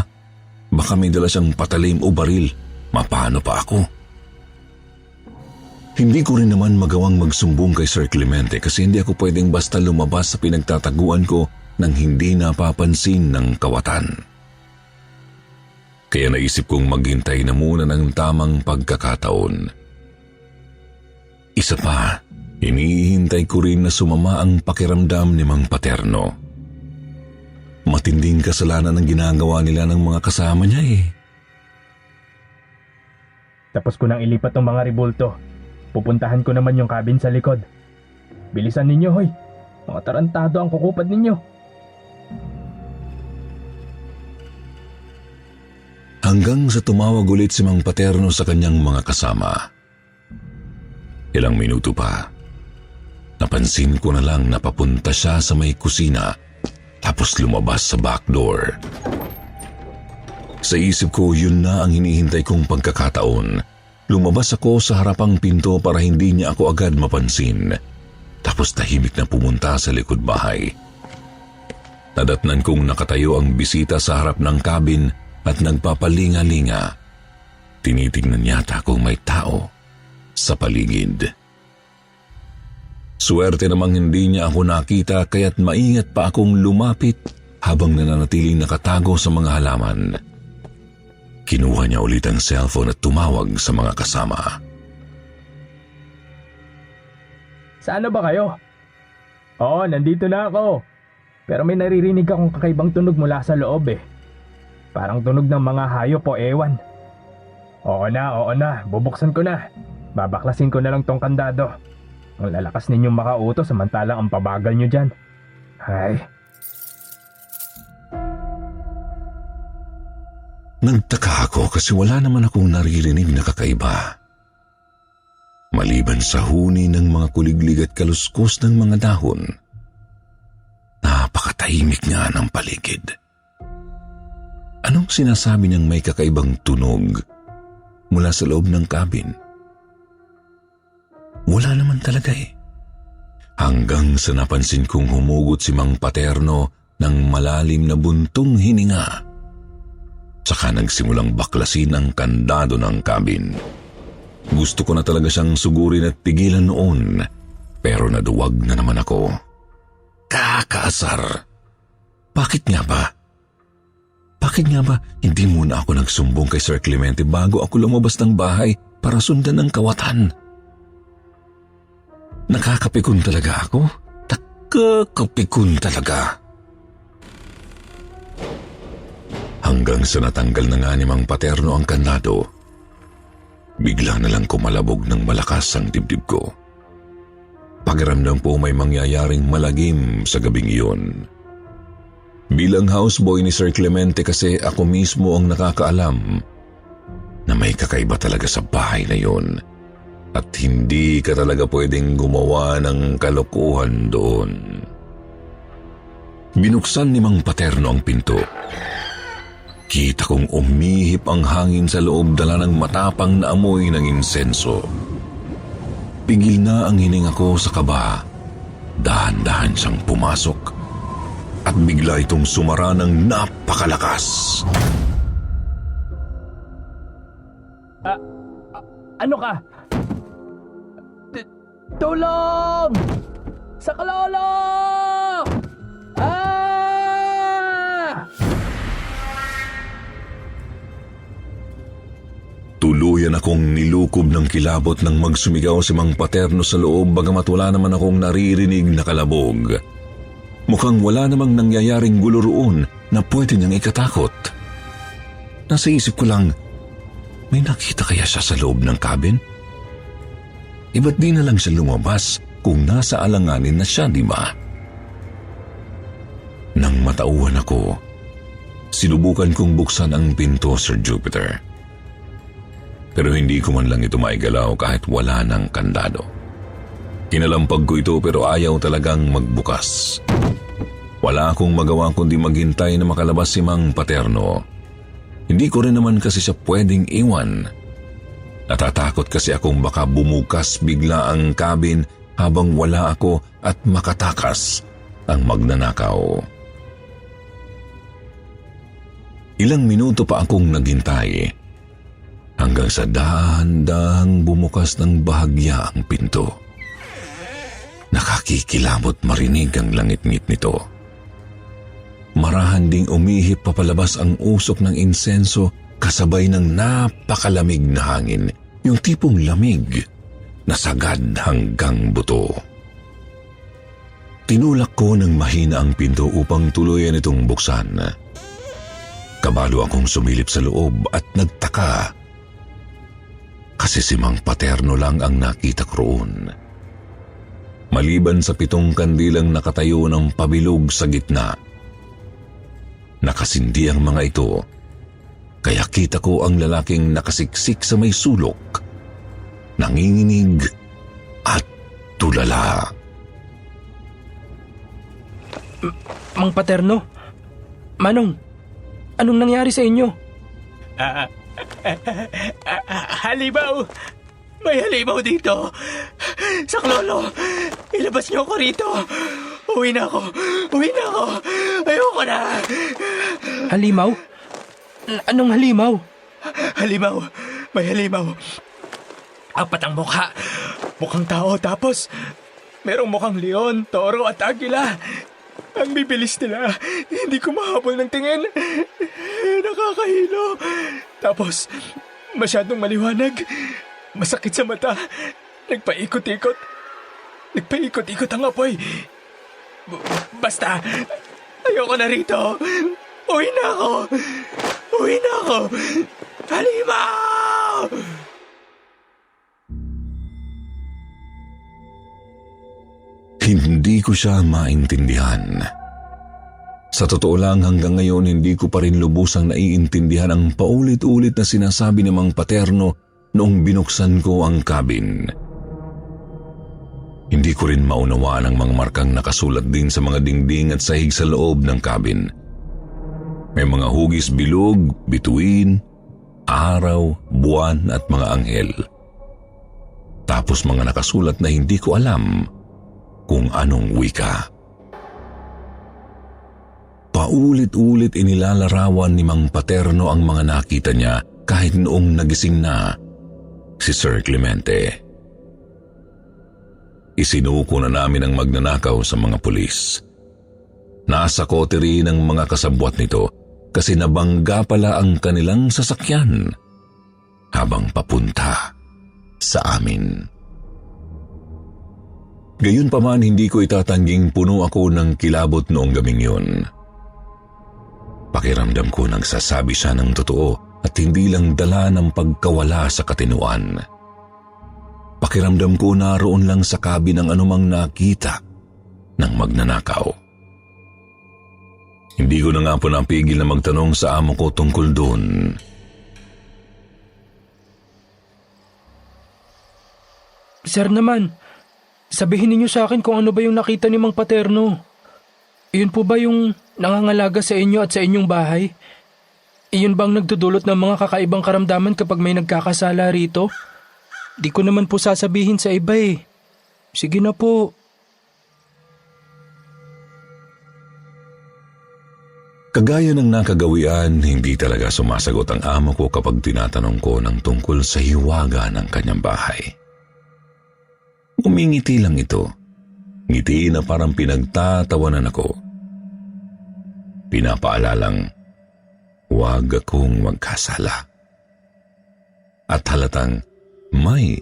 baka may dala siyang patalim o baril. Mapano pa ako? Hindi ko rin naman magawang magsumbong kay Sir Clemente kasi hindi ako pwedeng basta lumabas sa pinagtataguan ko nang hindi napapansin ng kawatan. Kaya naisip kong maghintay na muna ng tamang pagkakataon. Isa pa, hinihintay ko rin na sumama ang pakiramdam ni Mang Paterno. Matinding kasalanan ang ginagawa nila ng mga kasama niya eh. Tapos ko nang ilipat ng mga ribulto. Pupuntahan ko naman yung cabin sa likod. Bilisan ninyo, hoy. Mga tarantado ang kukupad ninyo. Hanggang sa tumawag ulit si Mang Paterno sa kanyang mga kasama. Ilang minuto pa, napansin ko na lang na papunta siya sa may kusina tapos lumabas sa back door. Sa isip ko, yun na ang hinihintay kong pagkakataon. Lumabas ako sa harapang pinto para hindi niya ako agad mapansin. Tapos tahimik na pumunta sa likod bahay. Nadatnan kong nakatayo ang bisita sa harap ng cabin at nagpapalinga-linga. Tinitingnan yata kung may tao sa paligid. Swerte namang hindi niya ako nakita kaya't maingat pa akong lumapit habang nananatiling nakatago sa mga halaman. Kinuha niya ulit ang cellphone at tumawag sa mga kasama. Saan na ba kayo? Oo, nandito na ako. Pero may naririnig akong kakaibang tunog mula sa loob eh. Parang tunog ng mga hayop o ewan. Oo na. Bubuksan ko na. Babaklasin ko na lang tong kandado. Ang lalakas ninyong makauto samantalang ang pabagal nyo dyan. Ay. Nagtaka ako kasi wala naman akong naririnig na kakaiba. Maliban sa huni ng mga kuliglig at kaluskos ng mga dahon, napakatahimik nga ng paligid. Anong sinasabi niyang may kakaibang tunog mula sa loob ng cabin? Wala naman talaga eh. Hanggang sa napansin kong humugot si Mang Paterno ng malalim na buntong hininga. Tsaka nagsimulang baklasin ang kandado ng cabin. Gusto ko na talaga siyang sugurin at pigilan noon, pero naduwag na naman ako. Kakaasar. Bakit nga ba? Bakit nga ba hindi muna ako nagsumbong kay Sir Clemente bago ako lumabas ng bahay para sundan ng kawatan? Nakakapikon talaga ako? Nakakapikon talaga. Hanggang sa natanggal na nga ni Mang Paterno ang kandado, bigla na lang kumalabog ng malakas ang dibdib ko. Pakiramdam po may mangyayaring malagim sa gabing iyon. Bilang houseboy ni Sir Clemente kasi ako mismo ang nakakaalam na may kakaiba talaga sa bahay na yun at hindi ka talaga pwedeng gumawa ng kalokohan doon. Binuksan ni Mang Paterno ang pinto. Kita kong umihip ang hangin sa loob dala ng matapang na amoy ng insenso. Pigil na ang hininga ko sa kaba. Dahan-dahan siyang pumasok at bigla itong sumara ng napakalakas. Ano ka? Tulong! Sa kalolo! Tuluyan akong nilukob ng kilabot nang magsumigaw si Mang Paterno sa loob bagamat wala naman akong naririnig na kalabog. Mukhang wala namang nangyayaring gulo roon na pwede niyang ikatakot. Nasa isip ko lang, may nakita kaya siya sa loob ng cabin? Iba't di na lang siya lumabas kung nasa alanganin na siya, di ba? Nang matauhan ako, sinubukan kong buksan ang pinto, Sir Jupiter. Pero hindi ko man lang ito maigalaw kahit wala ng kandado. Kinalampag ko ito pero ayaw talagang magbukas. Wala akong magawa kundi maghintay na makalabas si Mang Paterno. Hindi ko rin naman kasi siya pwedeng iwan. Natatakot kasi akong baka bumukas bigla ang cabin habang wala ako at makatakas ang magnanakaw. Ilang minuto pa akong naghintay hanggang sa dahan-dahang bumukas ng bahagya ang pinto. Nakakikilabot marinig ang langit-ngit nito. Marahan ding umihip papalabas ang usok ng insenso kasabay ng napakalamig na hangin, yung tipong lamig na sagad hanggang buto. Tinulak ko ng mahina ang pinto upang tuluyan itong buksan. Kabalo akong sumilip sa loob at nagtaka kasi si Mang Paterno lang ang nakita ko roon. Maliban sa 7 kandilang nakatayo ng pabilog sa gitna. Nakasindi ang mga ito, kaya kita ko ang lalaking nakasiksik sa may sulok, nanginginig at tulala. Mang Paterno? Manong, anong nangyari sa inyo? Halimaw! May halimaw dito! Saklolo! Ilabas niyo ako rito! Uwi na ako! Ayoko na! Halimaw? Anong halimaw? Halimaw! May halimaw! 4 ang mukha! Mukhang tao tapos merong mukhang leon, toro at agila. Ang bibilis nila. Hindi ko mahabol ng tingin. Nakakahilo. Tapos masyadong maliwanag. Masakit sa mata. Nagpaikot-ikot ang apoy. Basta, ayoko na rito. Uwi na ako. Halimaw! Hindi ko siya maintindihan. Sa totoo lang, hanggang ngayon hindi ko pa rin lubusang naiintindihan ang paulit-ulit na sinasabi ni Mang Paterno noong binuksan ko ang cabin. Hindi ko rin maunawaan ang mga markang nakasulat din sa mga dingding at sahig sa loob ng cabin. May mga hugis bilog, bituin, araw, buwan at mga anghel. Tapos mga nakasulat na hindi ko alam kung anong wika. Paulit-ulit inilalarawan ni Mang Paterno ang mga nakita niya kahit noong nagising na si Sir Clemente. Isinuko na namin ang magnanakaw sa mga pulis. Nasa kote rin ang mga kasabwat nito kasi nabangga pala ang kanilang sasakyan habang papunta sa amin. Gayunpaman, hindi ko itatangging puno ako ng kilabot noong gabing yun. Pakiramdam ko nagsasabi siya ng totoo at hindi lang dala ng pagkawala sa katinuan. Pakiramdam ko naroon lang sa kabin ang anumang nakita ng magnanakaw. Hindi ko na nga po napigil na magtanong sa amo ko tungkol doon. Sir naman, sabihin ninyo sa akin kung ano ba yung nakita ni Mang Paterno. Iyon po ba yung nangangalaga sa inyo at sa inyong bahay? Iyon bang nagdudulot ng mga kakaibang karamdaman kapag may nagkakasala rito? Di ko naman po sasabihin sa iba eh. Sige na po. Kagaya ng nakagawian, hindi talaga sumasagot ang amo ko kapag tinatanong ko ng tungkol sa hiwaga ng kanyang bahay. Umingiti lang ito. Ngiti na parang pinagtatawanan ako. Pinapaalalang, huwag akong magkasala. At halatang may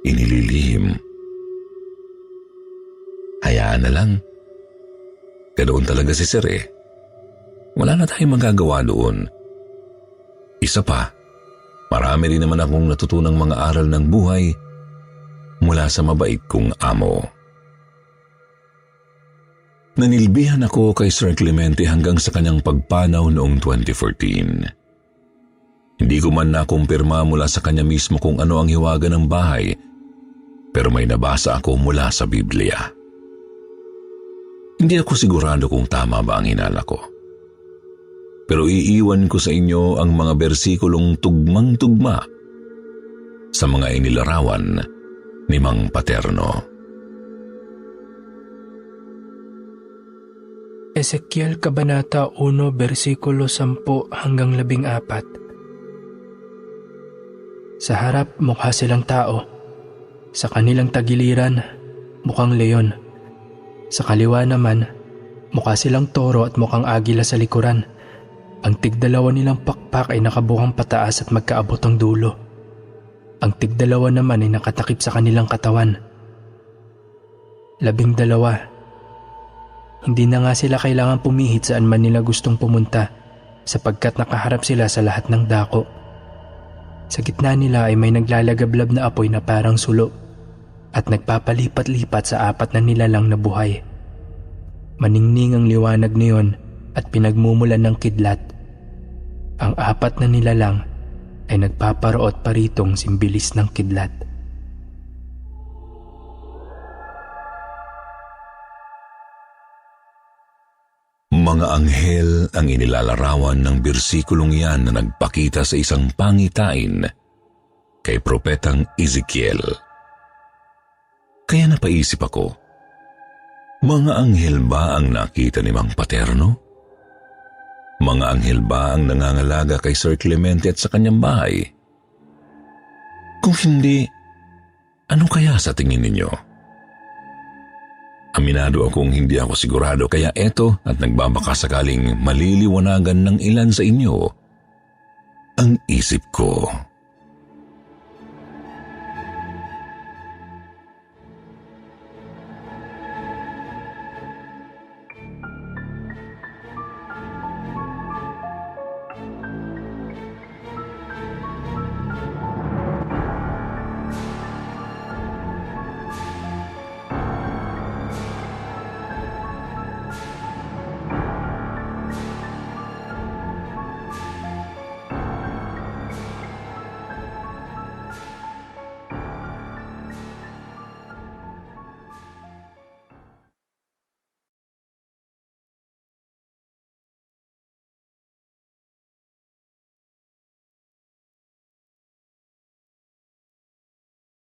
inililihim. Hayaan na lang. Ganoon talaga si Sir eh. Wala na tayong magagawa doon. Isa pa, marami rin naman akong natutunang mga aral ng buhay mula sa mabait kong amo. Nanilbihan ako kay Sir Clemente hanggang sa kanyang pagpanaw noong 2014. Hindi ko man nakumpirma mula sa kanya mismo kung ano ang hiwaga ng bahay, pero may nabasa ako mula sa Biblia. Hindi ako sigurado kung tama ba ang hinala ko. Pero iiwan ko sa inyo ang mga bersikulong tugmang-tugma sa mga inilarawan ni Mang Paterno. Ezekiel Kabanata 1, versikulo 10 hanggang 14. Sa harap mukha silang tao. Sa kanilang tagiliran, mukhang leon. Sa kaliwa naman, mukha silang toro at mukhang agila sa likuran. Ang tigdalawa nilang pakpak ay nakabuhang pataas at magkaabot ang dulo. Ang tigdalawa naman ay nakatakip sa kanilang katawan. 12. Hindi na nga sila kailangan pumihit saan man nila gustong pumunta sapagkat nakaharap sila sa lahat ng dako. Sa gitna nila ay may naglalagablab na apoy na parang sulo at nagpapalipat-lipat sa 4 na nilalang na buhay. Maningning ang liwanag niyon at pinagmumulan ng kidlat. Ang 4 na nilalang ay nagpaparoot paritong simbilis ng kidlat. Mga anghel ang inilalarawan ng bersikulong yan na nagpakita sa isang pangitain kay Propetang Ezekiel. Kaya napaisip ako, mga anghel ba ang nakita ni Mang Paterno? Mga anghel ba ang nangangalaga kay Sir Clemente at sa kanyang bahay? Kung hindi, ano kaya sa tingin ninyo? Aminado akong hindi ako sigurado kaya eto at nagbabaka sakaling maliliwanagan ng ilan sa inyo ang isip ko.